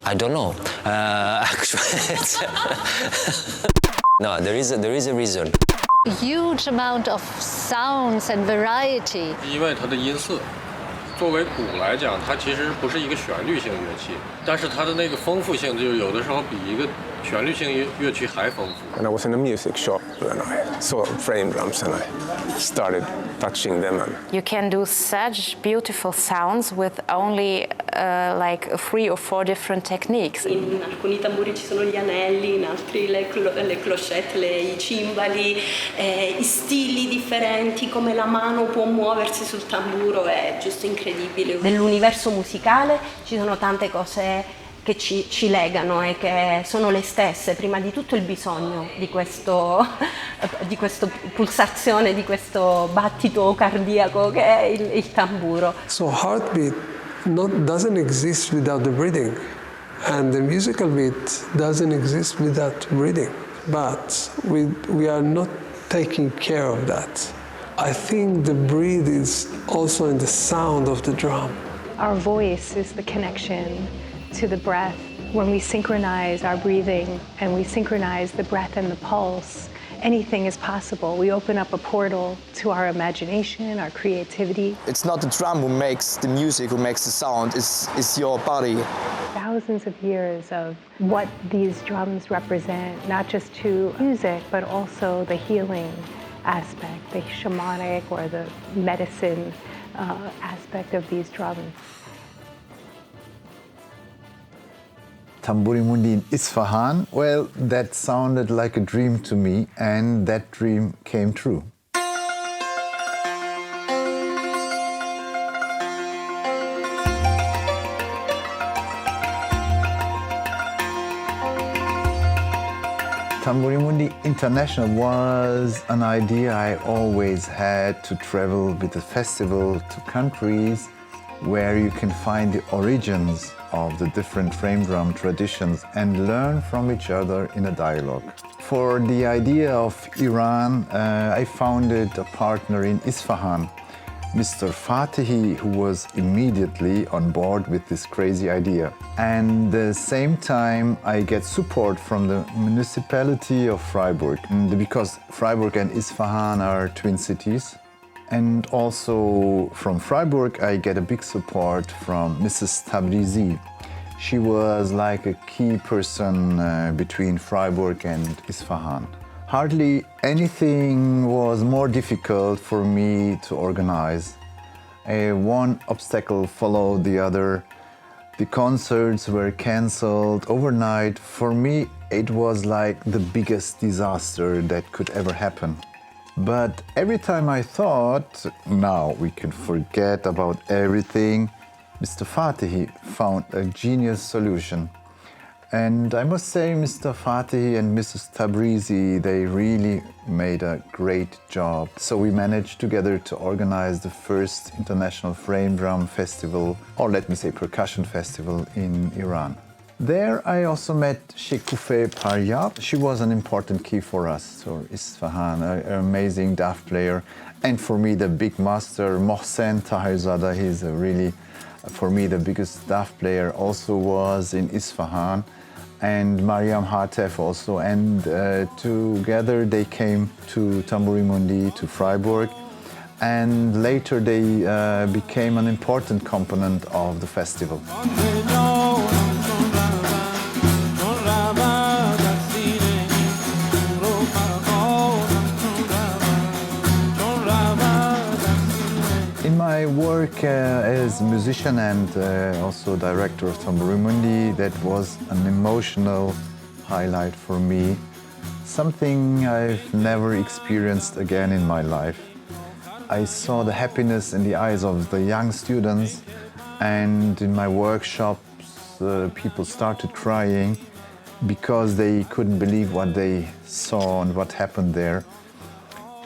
I don't know. Actually, no, there is a reason. A huge amount of sounds and variety. 因为它的音色，作为鼓来讲，它其实不是一个旋律性乐器，但是它的那个丰富性，就有的时候比一个旋律性乐器还丰富。And I was in a music shop and I saw frame drums and I started touching them. And You can do such beautiful sounds with only like 3 or 4 different techniques. In alcuni tamburi ci sono gli anelli, in altri le clochette, i cimbali, i stili differenti, come la mano può muoversi sul tamburo, è giusto incredibile. Nell'universo musicale ci sono tante cose che ci legano e che sono le stesse, prima di tutto il bisogno di questa pulsazione, di questo battito cardiaco che è il tamburo. So heartbeat doesn't exist without the breathing, and the musical beat doesn't exist without breathing. But we are not taking care of that. I think the breathe is also in the sound of the drum. Our voice is the connection to the breath. When we synchronize our breathing and we synchronize the breath and the pulse, anything is possible. We open up a portal to our imagination, our creativity. It's not the drum who makes the music, who makes the sound, it's your body. Thousands of years of what these drums represent, not just to music, but also the healing aspect, the shamanic or the medicine aspect of these drums. Tamburi Mundi in Isfahan, well, that sounded like a dream to me, and that dream came true. Tamburi Mundi International was an idea I always had to travel with the festival to countries where you can find the origins of the different frame drum traditions and learn from each other in a dialogue. For the idea of Iran, I founded a partner in Isfahan, Mr. Fatihi, who was immediately on board with this crazy idea. And at the same time, I get support from the municipality of Freiburg, because Freiburg and Isfahan are twin cities. And also from Freiburg, I get a big support from Mrs. Tabrizi. She was like a key person between Freiburg and Isfahan. Hardly anything was more difficult for me to organize. One obstacle followed the other. The concerts were cancelled overnight. For me, it was like the biggest disaster that could ever happen. But every time I thought, now we can forget about everything, Mr. Fatihi found a genius solution. And I must say, Mr. Fatihi and Mrs. Tabrizi, they really made a great job. So we managed together to organize the first international frame drum festival, or let me say percussion festival, in Iran. There I also met Shekoufe Paryab. She was an important key for us, for Isfahan, an amazing daf player. And for me, the big master, Mohsen Tahirzada, he's really, for me, the biggest daf player, also was in Isfahan. And Mariam Hatef also. And together they came to Tamburi Mundi, to Freiburg. And later they became an important component of the festival. In my work as musician and also director of Tamburi Mundi, that was an emotional highlight for me. Something I've never experienced again in my life. I saw the happiness in the eyes of the young students, and in my workshops people started crying because they couldn't believe what they saw and what happened there.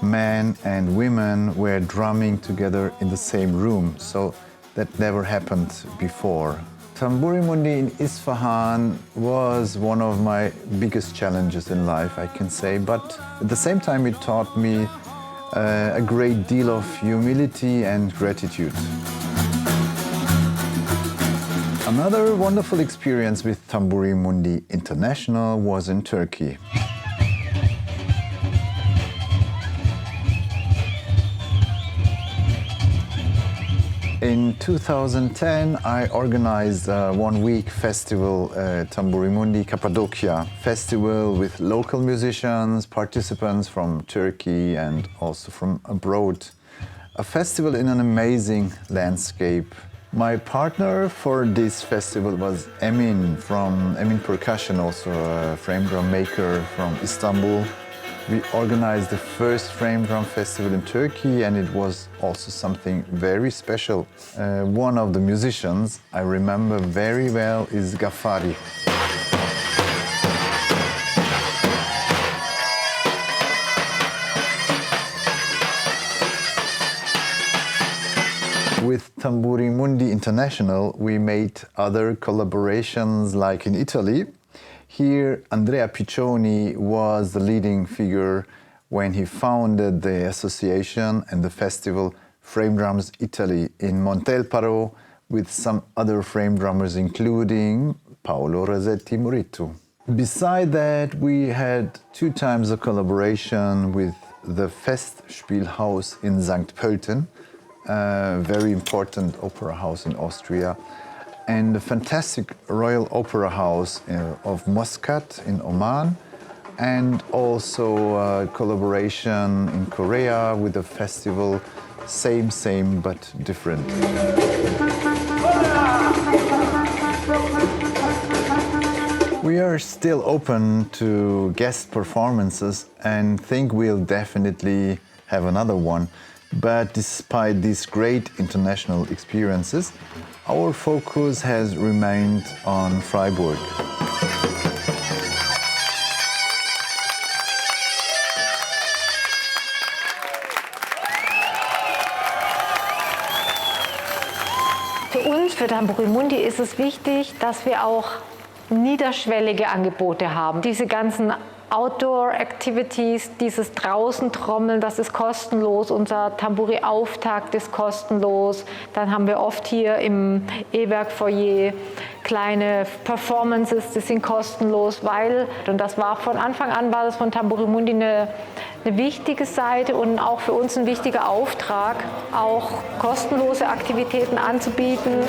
Men and women were drumming together in the same room, so that never happened before. Tamburi Mundi in Isfahan was one of my biggest challenges in life, I can say, but at the same time it taught me a great deal of humility and gratitude. Another wonderful experience with Tamburi Mundi International was in Turkey. In 2010, I organized a one-week festival, Tamburi Mundi Cappadocia festival, with local musicians, participants from Turkey and also from abroad. A festival in an amazing landscape. My partner for this festival was Emin from Emin Percussion, also a frame drum maker from Istanbul. We organized the first frame drum festival in Turkey, and it was also something very special. One of the musicians I remember very well is Ghaffari. With Tamburi Mundi International, we made other collaborations like in Italy. Here, Andrea Piccioni was the leading figure when he founded the association and the festival Frame Drums Italy in Montelparo with some other frame drummers, including Paolo Rasetti Moritu. Beside that, we had 2 times a collaboration with the Festspielhaus in St. Pölten, a very important opera house in Austria, and the fantastic Royal Opera House of Muscat in Oman, and also a collaboration in Korea with the festival Same but Different. We are still open to guest performances and think we'll definitely have another one. But despite these great international experiences, our focus has remained on Freiburg. Für uns, für Tamburi Mundi, ist es wichtig, dass wir auch niederschwellige Angebote haben. Diese ganzen Outdoor-Activities, dieses Draußen-Trommeln, das ist kostenlos. Unser Tamburi-Auftakt ist kostenlos. Dann haben wir oft hier im E-Werk-Foyer kleine Performances, die sind kostenlos, weil, und das war von Anfang an, war das von Tamburi Mundi eine wichtige Seite und auch für uns ein wichtiger Auftrag, auch kostenlose Aktivitäten anzubieten.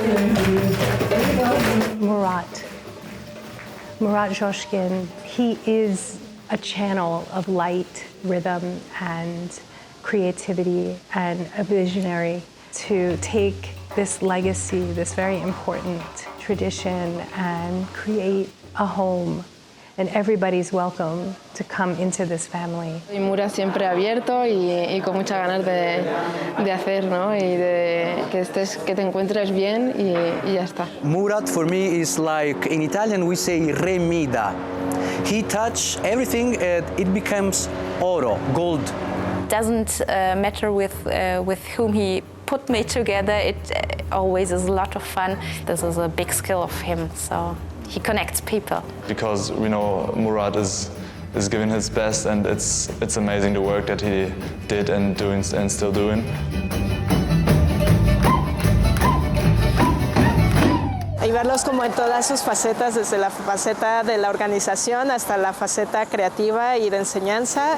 Murat Joshkin, he is a channel of light, rhythm, and creativity, and a visionary to take this legacy, this very important tradition, and create a home. And everybody's welcome to come into this family. Y Murat siempre abierto y con muchas ganas de hacer, ¿no? Y de que te encuentres bien y ya está. Murat for me is like, in Italian we say remida. He touch everything and it becomes oro, gold. Doesn't matter with whom he put me together. It always is a lot of fun. This is a big skill of him. So he connects people. Because we know Murat is giving his best, and it's amazing the work that he did and still doing. Y verlos como en todas sus facetas, desde la faceta de la organización hasta la faceta creativa y de enseñanza.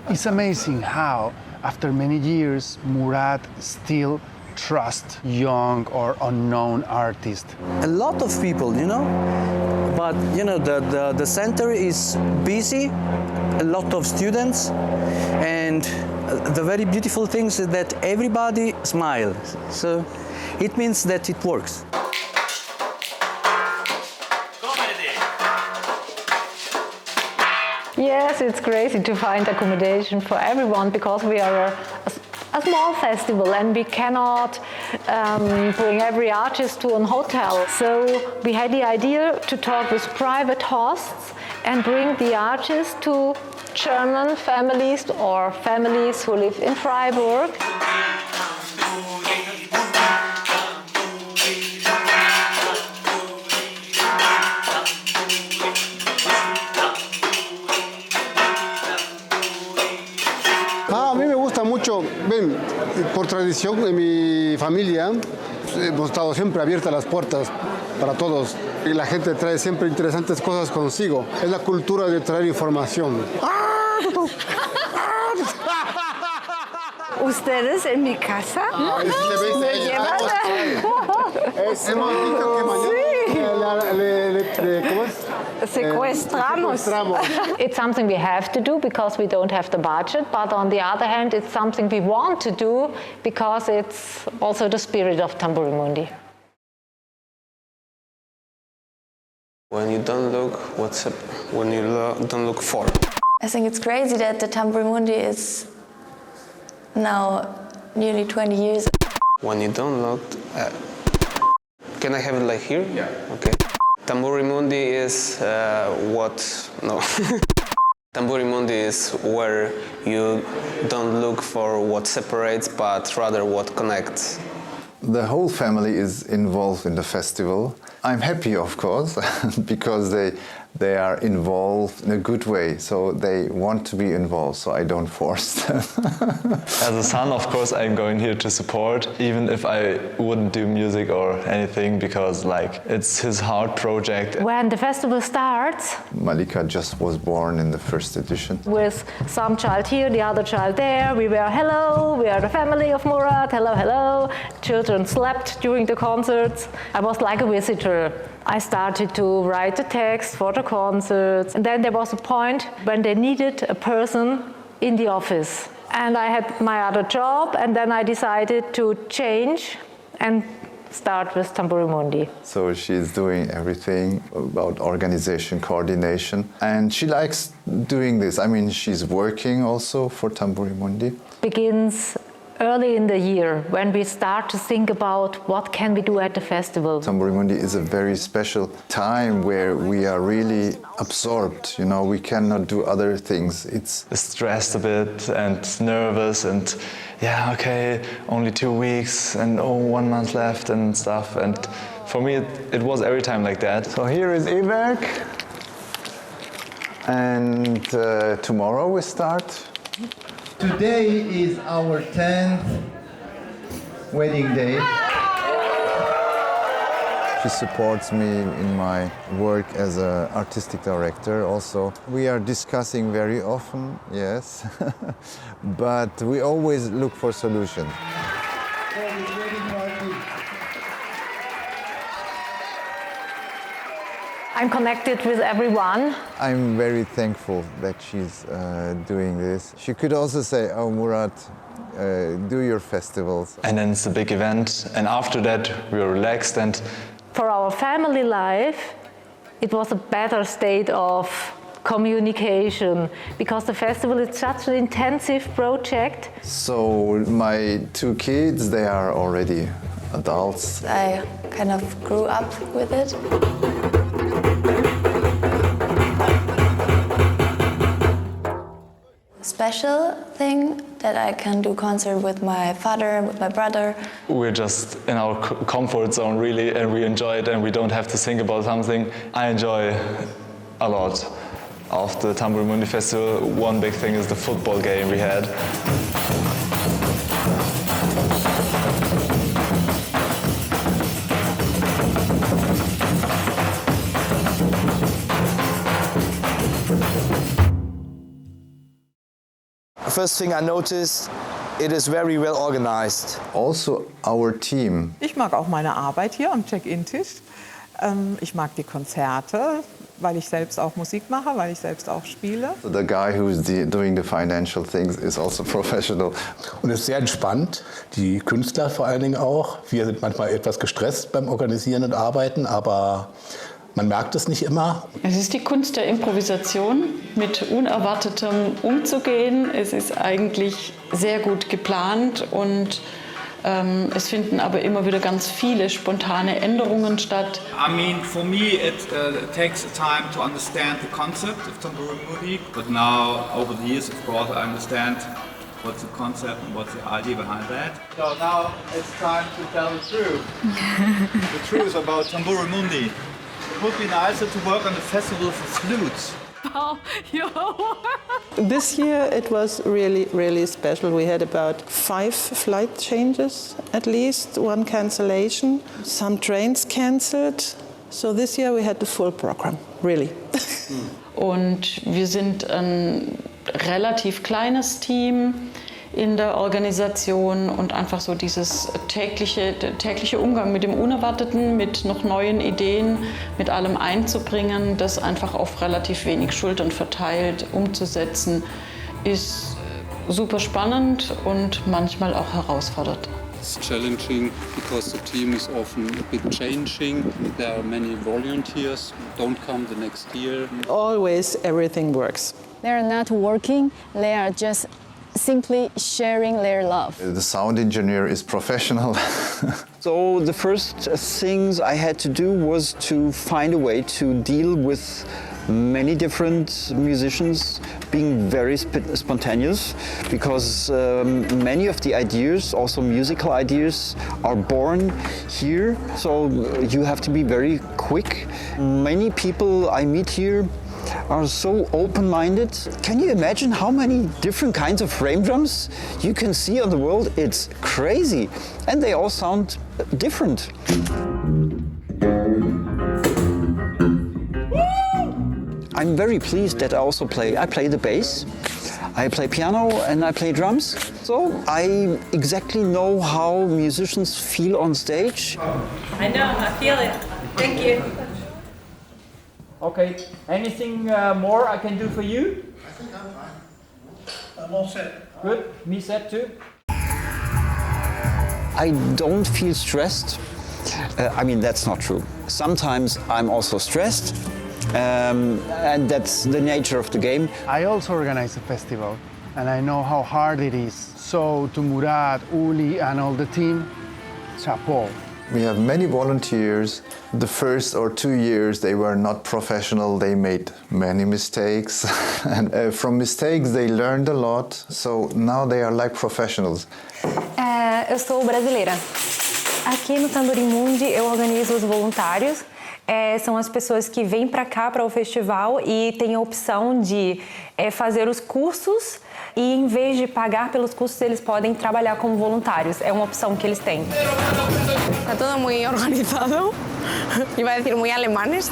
It's amazing how, after many years, Murat still trust young or unknown artists. A lot of people, you know, but you know the center is busy, a lot of students, and the very beautiful thing is that everybody smiles. So it means that it works. Yes, it's crazy to find accommodation for everyone because we are a small festival and we cannot bring every artist to a hotel. So we had the idea to talk with private hosts and bring the artists to German families or families who live in Freiburg. Ven, por tradición de mi familia, hemos estado siempre abiertas las puertas para todos. Y la gente trae siempre interesantes cosas consigo. Es la cultura de traer información. ¿Ustedes en mi casa? ¿Me llevan? Hemos dicho que mañana ¿cómo es? Sequestramos. It's something we have to do because we don't have the budget, but on the other hand, it's something we want to do because it's also the spirit of Tamburi Mundi. When you don't look, when you don't look for. I think it's crazy that the Tamburi Mundi is now nearly 20 years. When you don't look, can I have it like here? Yeah. Okay. Tamburi Mundi is Tamburi Mundi is where you don't look for what separates, but rather what connects. The whole family is involved in the festival. I'm happy, of course, because they are involved in a good way, so they want to be involved, so I don't force them. As a son, of course, I'm going here to support, even if I wouldn't do music or anything, because like it's his heart project. When the festival starts, Malika just was born in the first edition. With some child here, the other child there, we were hello, we are the family of Murat, hello, hello. Children slept during the concerts. I was like a visitor. I started to write the text for the concerts. And then there was a point when they needed a person in the office. And I had my other job, and then I decided to change and start with Tamburi Mundi. So she's doing everything about organization, coordination, and she likes doing this. I mean, she's working also for Tamburi Mundi. Begins early in the year when we start to think about what can we do at the festival. Tamburi Mundi is a very special time where we are really absorbed, you know, we cannot do other things. It's stressed a bit and nervous and yeah, okay, only 2 weeks and 1 month left and stuff. And for me, it was every time like that. So here is Gepäck. And tomorrow we start. Today is our 10th wedding day. She supports me in my work as an artistic director also. We are discussing very often, yes, but we always look for solutions. I'm connected with everyone. I'm very thankful that she's doing this. She could also say, oh, Murat, do your festivals. And then it's a big event, and after that we are relaxed. And for our family life, it was a better state of communication because the festival is such an intensive project. So my 2 kids, they are already adults. I kind of grew up with it. Special thing that I can do concert with my father, with my brother. We're just in our comfort zone really, and we enjoy it and we don't have to think about something. I enjoy a lot of the Tamburi Mundi Festival. One big thing is the football game we had. First thing I noticed, it is very well organized. Also our team. Ich mag auch meine Arbeit hier am Check-in-Tisch. Ich mag die Konzerte, weil ich selbst auch Musik mache, weil ich selbst auch spiele. The guy who's doing the financial things is also professional. Und es ist sehr entspannt, die Künstler vor allen Dingen auch. Wir sind manchmal etwas gestresst beim Organisieren und Arbeiten, aber man merkt es nicht immer. Es ist die Kunst der Improvisation, mit Unerwartetem umzugehen. Es ist eigentlich sehr gut geplant und es finden aber immer wieder ganz viele spontane Änderungen statt. I mean, for me, it takes time to understand the concept of Tamburi Mundi, but now, over the years, of course, I understand what's the concept and what's the idea behind that. So now it's time to tell the truth. The truth about Tamburi Mundi. It would be nicer to work on the festival for flutes. This year it was really, really special. We had about 5 flight changes at least, 1 cancellation, some trains cancelled. So this year we had the full program, really. Und wir sind ein relativ kleines Team in der Organisation und einfach so dieses tägliche Umgang mit dem Unerwarteten, mit noch neuen Ideen, mit allem einzubringen, das einfach auf relativ wenig Schultern verteilt umzusetzen, ist super spannend und manchmal auch herausfordernd. It's challenging because the team is often a bit changing. There are many volunteers who don't come the next year. Always everything works. They're not working, they are just simply sharing their love. The sound engineer is professional. So the first things I had to do was to find a way to deal with many different musicians being very spontaneous, because many of the ideas, also musical ideas, are born here. So you have to be very quick. Many people I meet here are so open-minded. Can you imagine how many different kinds of frame drums you can see on the world? It's crazy. And they all sound different. I'm very pleased that I play the bass, I play piano and I play drums. So I exactly know how musicians feel on stage. I know, I feel it. Thank you. Okay, anything more I can do for you? I think I'm fine. I'm all set. Good, me set too. I don't feel stressed. I mean, that's not true. Sometimes I'm also stressed, and that's the nature of the game. I also organize a festival, and I know how hard it is. So to Murat, Uli, and all the team, chapeau. We have many volunteers. The first or 2 years they were not professional, they made many mistakes. And from mistakes they learned a lot, so now they are like professionals. Eu sou brasileira. Aqui no Tamburi Mundi eu organizo os voluntários. São as pessoas que vêm para cá, para o festival, e têm a opção de fazer os cursos e, em vez de pagar pelos cursos, eles podem trabalhar como voluntários. É uma opção que eles têm. Está todo muy organizado. Iba a decir muy alemanes.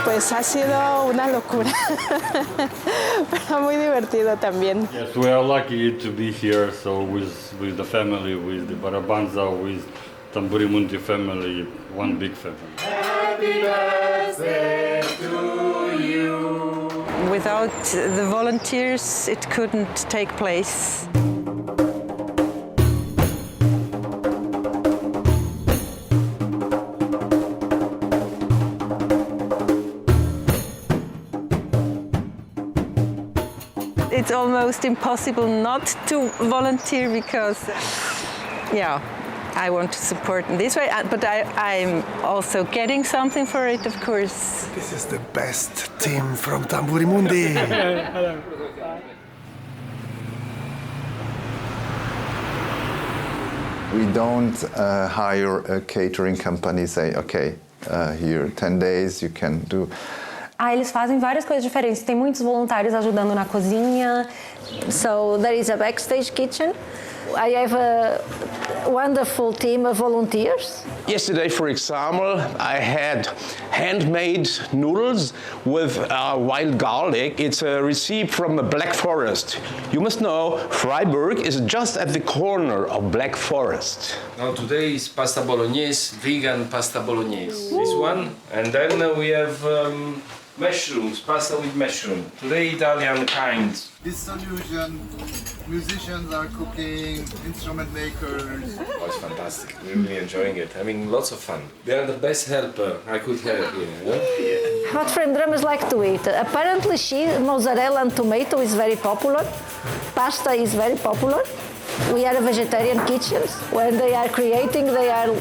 Pues ha sido una locura, pero muy divertido también. Yes, we are lucky to be here. So with the family, with the Barabanza, with Tamburi Mundi family, one big family. Happy birthday to you. Without the volunteers, it couldn't take place. It's almost impossible not to volunteer because, yeah, I want to support in this way, but I'm also getting something for it, of course. This is the best team from Tamburi Mundi. We don't hire a catering company, say, okay, here 10 days you can do. Eles fazem várias coisas diferentes. Tem muitos voluntários ajudando na cozinha. So there is a backstage kitchen. I have a wonderful team of volunteers. Yesterday, for example, I had handmade noodles with wild garlic. It's a recipe from the Black Forest. You must know, Freiburg is just at the corner of Black Forest. Now today is pasta bolognese, vegan pasta bolognese. This one, and then we have mushrooms, pasta with mushroom. Today Italian kind. This solution, musicians are cooking, instrument makers. Oh, it's fantastic. We're really enjoying it. Having lots of fun. They are the best helper I could have here. What frame drummers like to eat? Apparently cheese, mozzarella and tomato is very popular. Pasta is very popular. We are a vegetarian kitchen. When they are creating, they are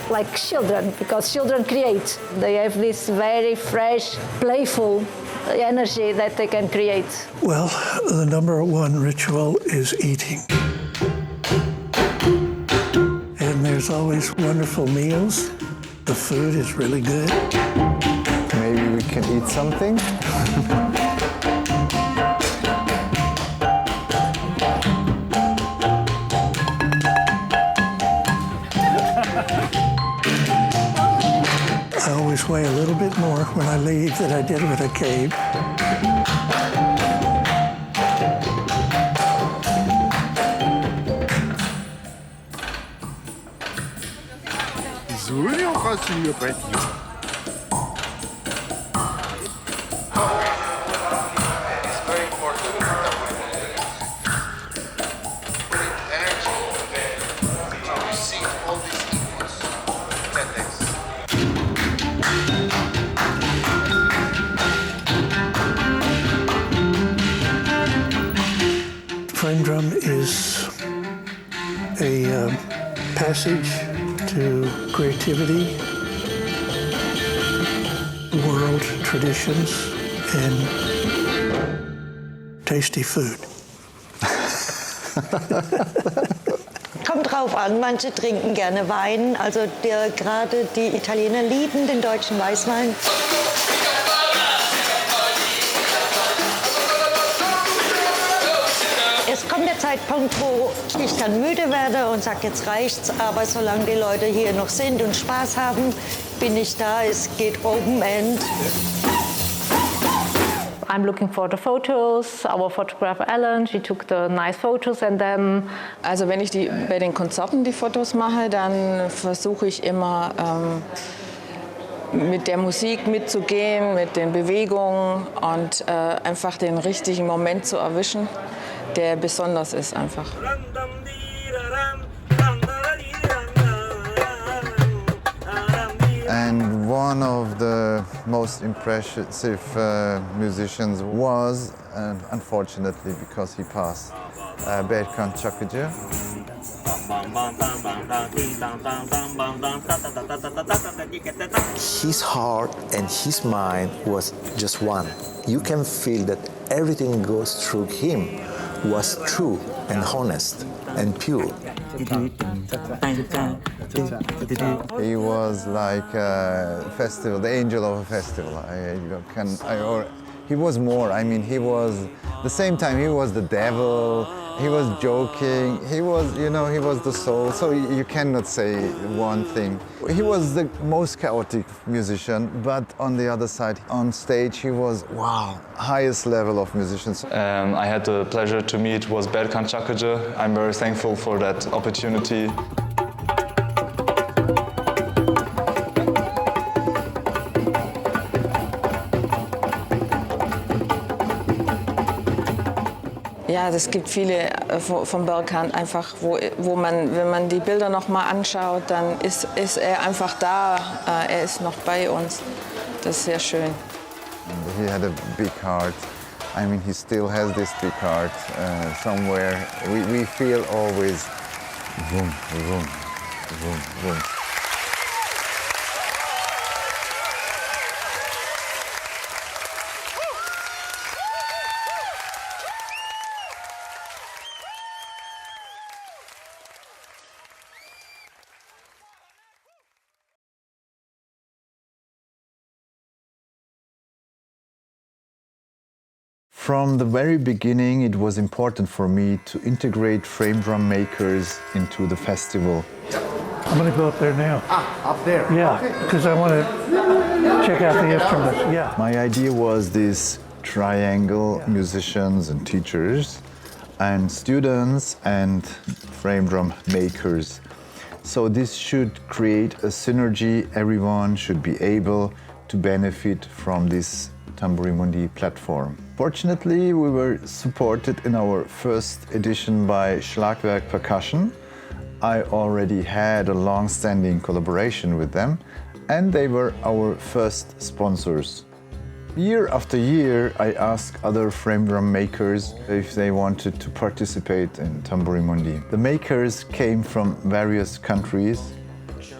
like children, because children create. They have this very fresh, playful energy that they can create. Well, the number one ritual is eating. And there's always wonderful meals. The food is really good. Maybe we can eat something? I always weigh a little bit more when I leave than I did when I came. Frame drum is a passage to creativity, world traditions, and tasty food. Kommt drauf an, manche trinken gerne Wein, also gerade die Italiener lieben den deutschen Weißwein. Es kommt der Zeitpunkt, wo ich dann müde werde und sage, jetzt reicht's, aber solange die Leute hier noch sind und Spaß haben, bin ich da, es geht Open End. I'm looking for the photos. Our photographer Ellen, she took the nice photos and then. Also wenn ich bei den Konzerten die Fotos mache, dann versuche ich immer mit der Musik mitzugehen, mit den Bewegungen und einfach den richtigen Moment zu erwischen, der besonders ist einfach. One of the most impressive musicians was, unfortunately because he passed, Berkan Çakıcı. His heart and his mind was just one. You can feel that everything goes through him was true and honest and pure. He was like a festival, the angel of a festival. He was more. I mean, he was, the same time, he was the devil. He was joking. He was, he was the soul. So you cannot say one thing. He was the most chaotic musician, but on the other side, on stage, he was, wow, highest level of musicians. I had the pleasure to meet was Berkan Çakıcı. I'm very thankful for that opportunity. Ja, es gibt viele von Berkan einfach, wo man, wenn man die Bilder noch mal anschaut, dann ist er einfach da, er ist noch bei uns. Das ist sehr schön. He had a big heart. I mean, he still has this big heart somewhere. We feel always boom, boom, boom, boom. From the very beginning, it was important for me to integrate frame drum makers into the festival. I'm going to go up there now. Up there? Yeah, because I want to check out the instruments. Yeah. My idea was this triangle, musicians and teachers, and students and frame drum makers. So this should create a synergy. Everyone should be able to benefit from this Tamburi Mundi platform. Fortunately, we were supported in our first edition by Schlagwerk Percussion. I already had a long-standing collaboration with them, and they were our first sponsors. Year after year, I asked other frame drum makers if they wanted to participate in Tamburi Mundi. The makers came from various countries,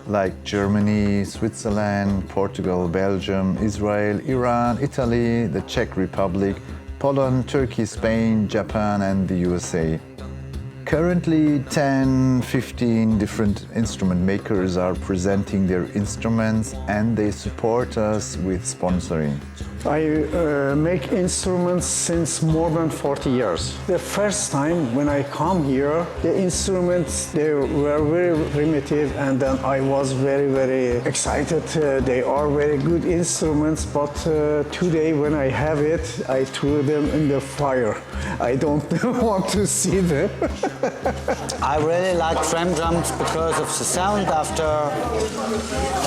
like Germany, Switzerland, Portugal, Belgium, Israel, Iran, Italy, the Czech Republic, Poland, Turkey, Spain, Japan, and the USA. Currently, 10-15 different instrument makers are presenting their instruments, and they support us with sponsoring. I make instruments since more than 40 years. The first time when I come here, the instruments, they were very primitive, and then I was very, very excited. They are very good instruments, but today when I have it, I threw them in the fire. I don't want to see them. I really like frame drums because of the sound. After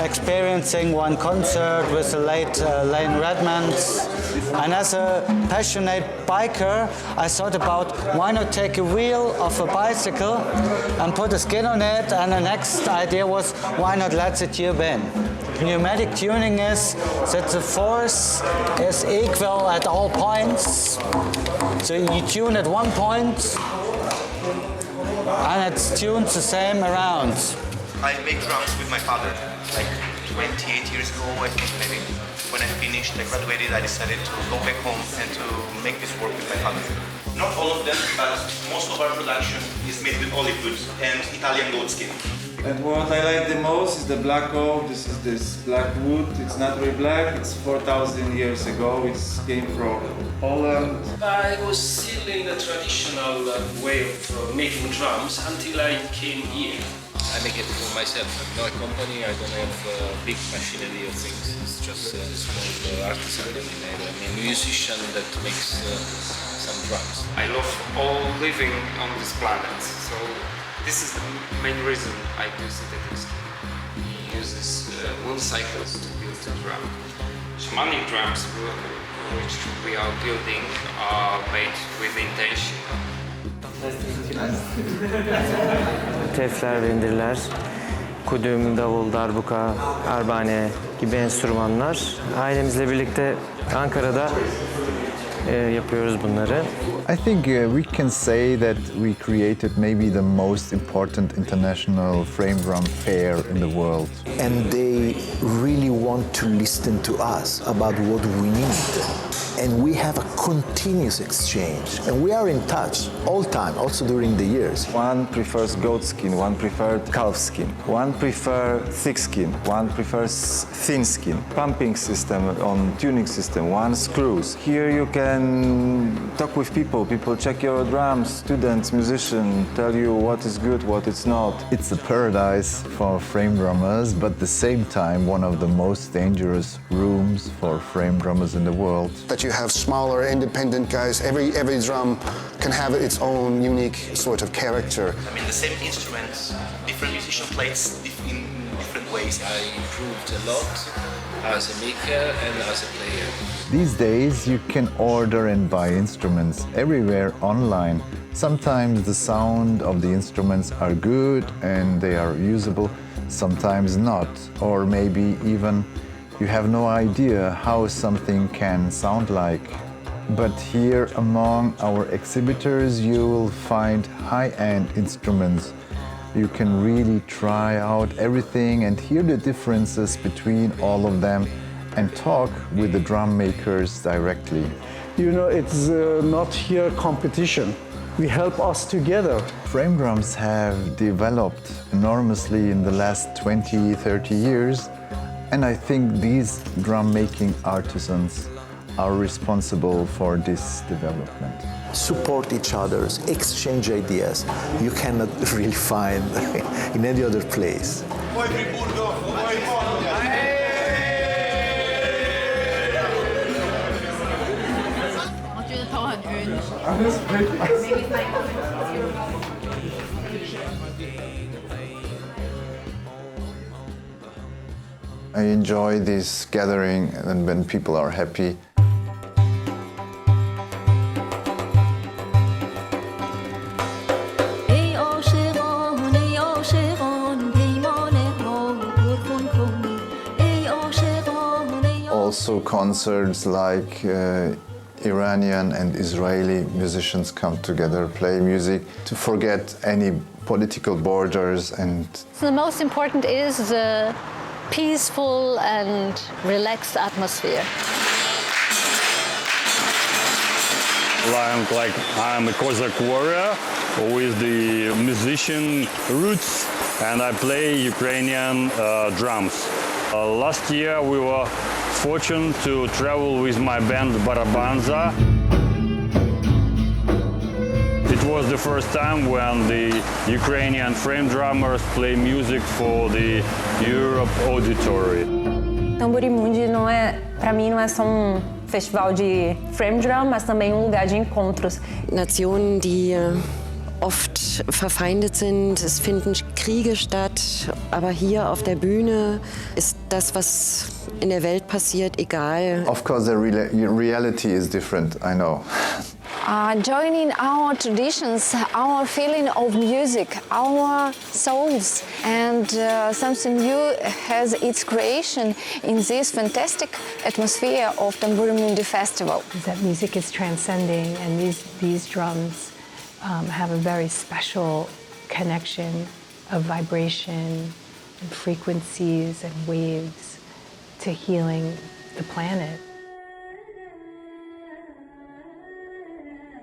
experiencing one concert with the late Lane Redmond, and as a passionate biker, I thought about why not take a wheel of a bicycle and put a skin on it, and the next idea was why not let the tube in. Pneumatic tuning is that the force is equal at all points. So you tune at one point and it's tuned the same around. I make drums with my father, like 28 years ago, I think maybe. When I finished, I graduated, I decided to go back home and to make this work with my father. Not all of them, but most of our production is made with olive wood and Italian goat skin. And what I like the most is the black oak. This is this black wood. It's not very black. It's 4,000 years ago. It came from Poland. I was still in the traditional way of making drums until I came here. I make it for myself. I'm not a company. I don't have big machinery or things. It's just a small artisan. I'm a musician that makes some drums. I love all living on this planet. So this is the main reason I do synthetics. We use these moon cycles to build the drum. Shamanic drums, which we are building, are made with intention. Tefler renderler kudüm, davul, darbuka, erbane gibi enstrümanlar. Ailemizle birlikte Ankara'da yapıyoruz bunları. I think we can say that we created maybe the most important international frame drum fair in the world. And they really want to listen to us about what we need. And we have a continuous exchange. And we are in touch all time, also during the years. One prefers goat skin, one prefers calf skin, one prefers thick skin, one prefers thin skin. Pumping system on tuning system, one screws. Here you can talk with people check your drums, students, musicians, tell you what is good, what is not. It's a paradise for frame drummers, but at the same time one of the most dangerous rooms for frame drummers in the world. That you have smaller, independent guys. Every drum can have its own unique sort of character. I mean, the same instruments, different musician plays in different ways. I improved a lot as a maker and as a player. These days you can order and buy instruments everywhere online. Sometimes the sound of the instruments are good and they are usable, sometimes not. Or maybe even you have no idea how something can sound like. But here among our exhibitors you will find high-end instruments. You can really try out everything and hear the differences between all of them and talk with the drum makers directly. You know, it's not here competition. We help us together. Frame drums have developed enormously in the last 20, 30 years, and I think these drum making artisans are responsible for this development. Support each other, exchange ideas. You cannot really find in any other place. I enjoy this gathering and when people are happy. Also concerts like Iranian and Israeli musicians come together, play music to forget any political borders. And the most important is the peaceful and relaxed atmosphere. I'm a Cossack warrior with the musician roots, and I play Ukrainian drums. Last year we were fortunate to travel with my band Barabanza. It was the first time when the Ukrainian frame drummers play music for the Europe auditory. Tamburi Mundi para mim não é só festival de frame drum, mas também lugar de encontros. Nationen, die oft verfeindet sind, es finden Kriege statt, aber hier auf der Bühne ist das, was in der Welt passiert, egal. Of course, the reality is different, I know. Joining our traditions, our feeling of music, our souls, and something new has its creation in this fantastic atmosphere of Tamburi Mundi Festival. That music is transcending, and these drums have a very special connection of vibration and frequencies and waves to healing the planet.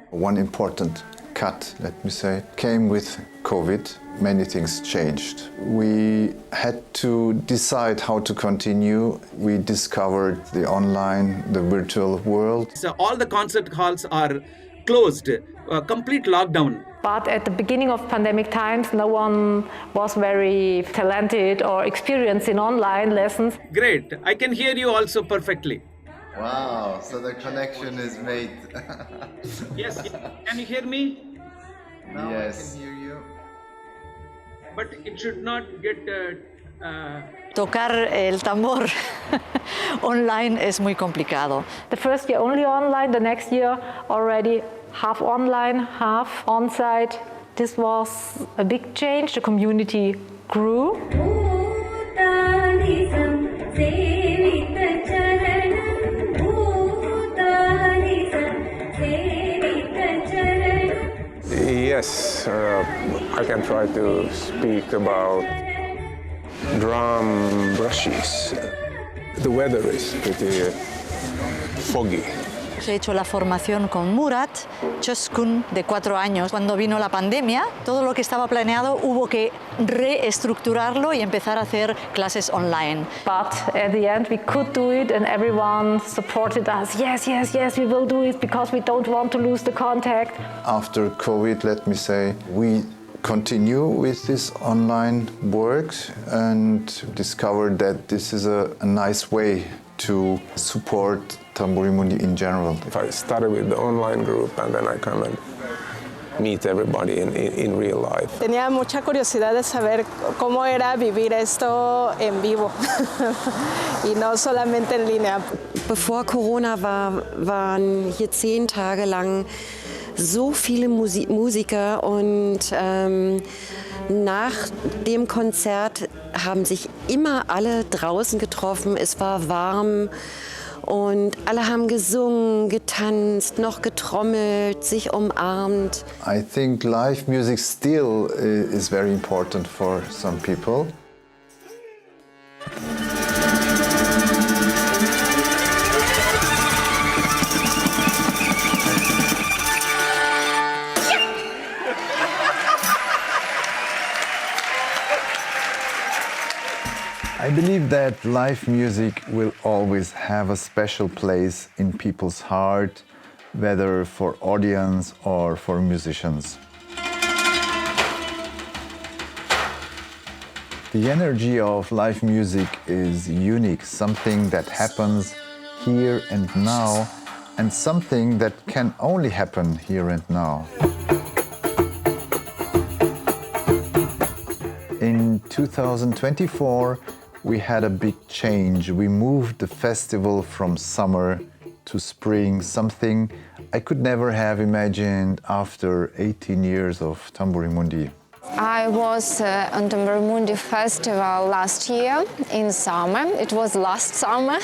One important cut, let me say, came with COVID. Many things changed. We had to decide how to continue. We discovered the online, the virtual world. So all the concert halls are closed, complete lockdown. But at the beginning of pandemic times, no one was very talented or experienced in online lessons. Great, I can hear you also perfectly. Wow, so the connection is made. Yes, can you hear me? Now yes. I can hear you. But it should not get... Tocar el tambor online es muy complicado. The first year only online, the next year already half online, half on-site. This was a big change. The community grew. Yes, I can try to speak about drum brushes. The weather is pretty foggy. He hecho la formación con Murat, Choskun, de 4 años. Cuando vino la pandemia, todo lo que estaba planeado hubo que reestructurarlo y empezar a hacer clases online. But at the end we could do it and everyone supported us. Yes, yes, yes, we will do it because we don't want to lose the contact. After COVID, let me say, we continue with this online work and discovered that this is a nice way to support Tamburi Mundi in general. If I started with the online group and then I come and meet everybody in real life. Tenía mucha curiosidad de saber cómo era vivir esto en vivo y no solamente en línea. Bevor Corona war, waren hier 10 Tage lang so viele Musiker und nach dem Konzert haben sich immer alle draußen getroffen. Es war warm und alle haben gesungen, getanzt, noch getrommelt, sich umarmt. I think live music still is very important for some people. I believe that live music will always have a special place in people's heart, whether for audience or for musicians. The energy of live music is unique, something that happens here and now, and something that can only happen here and now. In 2024, we had a big change. We moved the festival from summer to spring, something I could never have imagined after 18 years of Tamburi Mundi. I was on Tamburi Mundi festival last year in summer. It was last summer,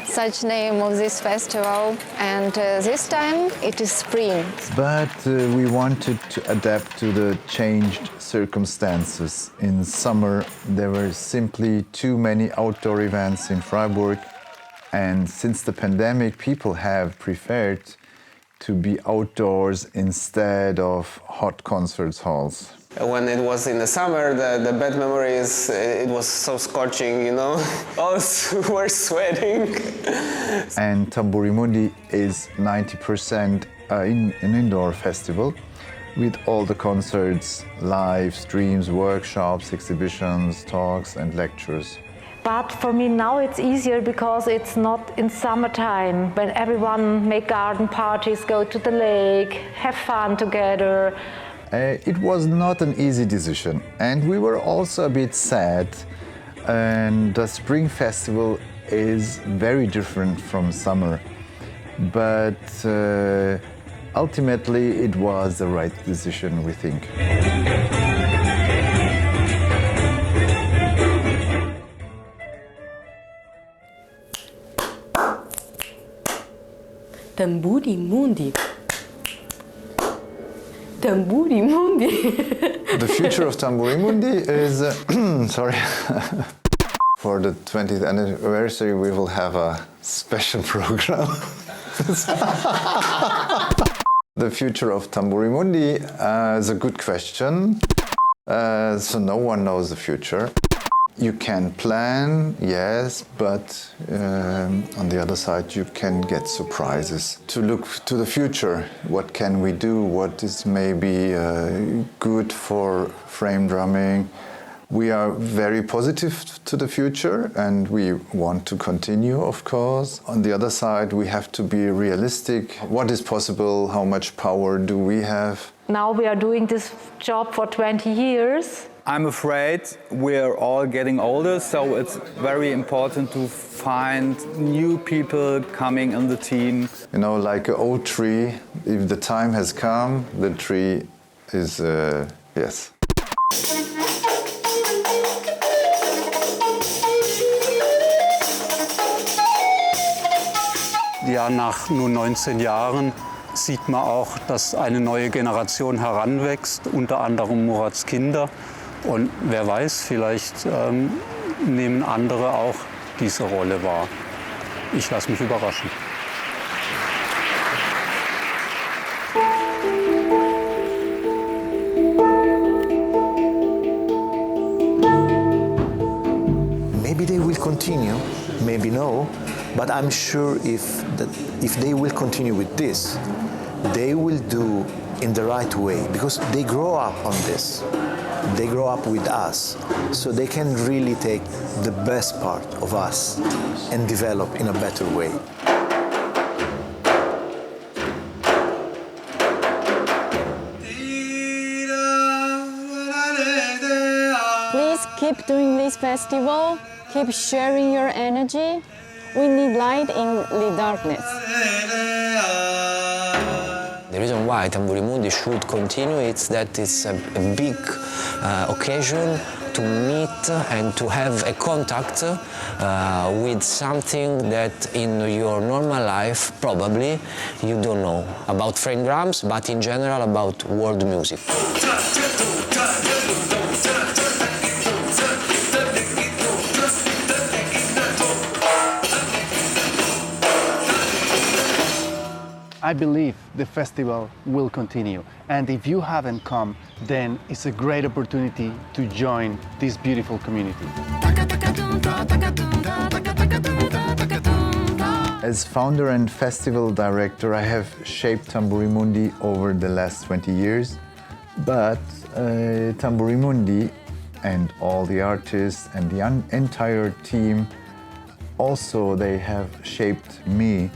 such name of this festival, and this time it is spring. But we wanted to adapt to the changed circumstances. In summer, there were simply too many outdoor events in Freiburg, and since the pandemic, people have preferred to be outdoors instead of hot concert halls. When it was in the summer, the bad memory is it was so scorching, you know. All were sweating. And Tamburi Mundi is 90% an indoor festival with all the concerts, live streams, workshops, exhibitions, talks and lectures. But for me now it's easier because it's not in summertime when everyone make garden parties, go to the lake, have fun together. It was not an easy decision, and we were also a bit sad. And the spring festival is very different from summer, but ultimately it was the right decision, we think. Tamburi Mundi. Tamburi Mundi. The future of Tamburi Mundi is, sorry, for the 20th anniversary we will have a special program. The future of Tamburi Mundi is a good question. So no one knows the future. You can plan, yes, but on the other side you can get surprises. To look to the future, what can we do? What is maybe good for frame drumming? We are very positive to the future and we want to continue, of course. On the other side, we have to be realistic. What is possible? How much power do we have? Now we are doing this job for 20 years. I'm afraid we're all getting older, so it's very important to find new people coming in the team. You know, like an old tree, if the time has come, the tree is, yes. Ja, nach nur 19 Jahren sieht man auch, dass eine neue Generation heranwächst, unter anderem Murats Kinder. Und wer weiß, vielleicht nehmen andere auch diese Rolle wahr. Ich lasse mich überraschen. Maybe they will continue, maybe no, but I'm sure if they will continue with this, they will do in the right way, because they grow up on this. They grow up with us, so they can really take the best part of us and develop in a better way. Please keep doing this festival, keep sharing your energy. We need light in the darkness. The reason why Tamburi Mundi should continue is that it's a big occasion to meet and to have a contact with something that in your normal life probably you don't know about frame drums, but in general about world music. I believe the festival will continue, and if you haven't come, then it's a great opportunity to join this beautiful community. As founder and festival director, I have shaped Tamburi Mundi over the last 20 years, but Tamburi Mundi and all the artists and the entire team, also they have shaped me.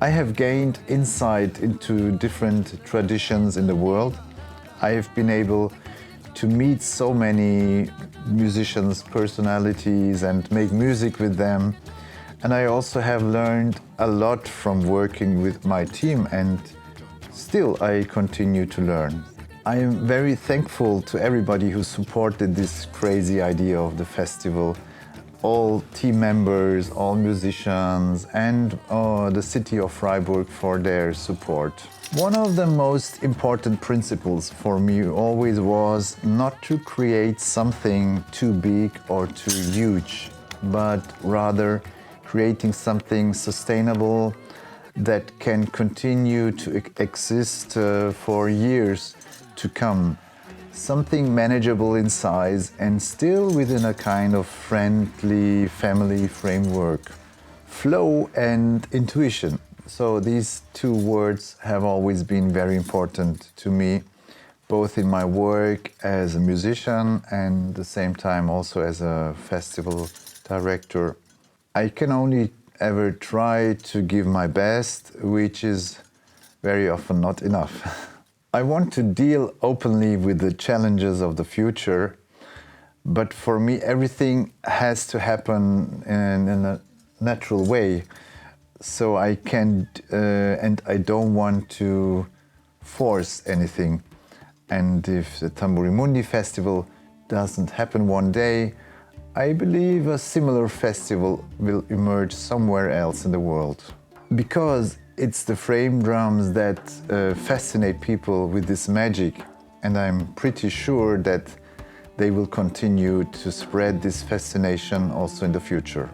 I have gained insight into different traditions in the world. I have been able to meet so many musicians, personalities, and make music with them. And I also have learned a lot from working with my team, and still I continue to learn. I am very thankful to everybody who supported this crazy idea of the festival. All team members, all musicians, and the city of Freiburg for their support. One of the most important principles for me always was not to create something too big or too huge, but rather creating something sustainable that can continue to exist for years to come. Something manageable in size and still within a kind of friendly family framework. Flow and intuition. So these two words have always been very important to me, both in my work as a musician and at the same time also as a festival director. I can only ever try to give my best, which is very often not enough. I want to deal openly with the challenges of the future, but for me everything has to happen in a natural way. So I can't and I don't want to force anything. And if the Tamburi Mundi festival doesn't happen one day, I believe a similar festival will emerge somewhere else in the world. Because it's the frame drums that fascinate people with this magic, and I'm pretty sure that they will continue to spread this fascination also in the future.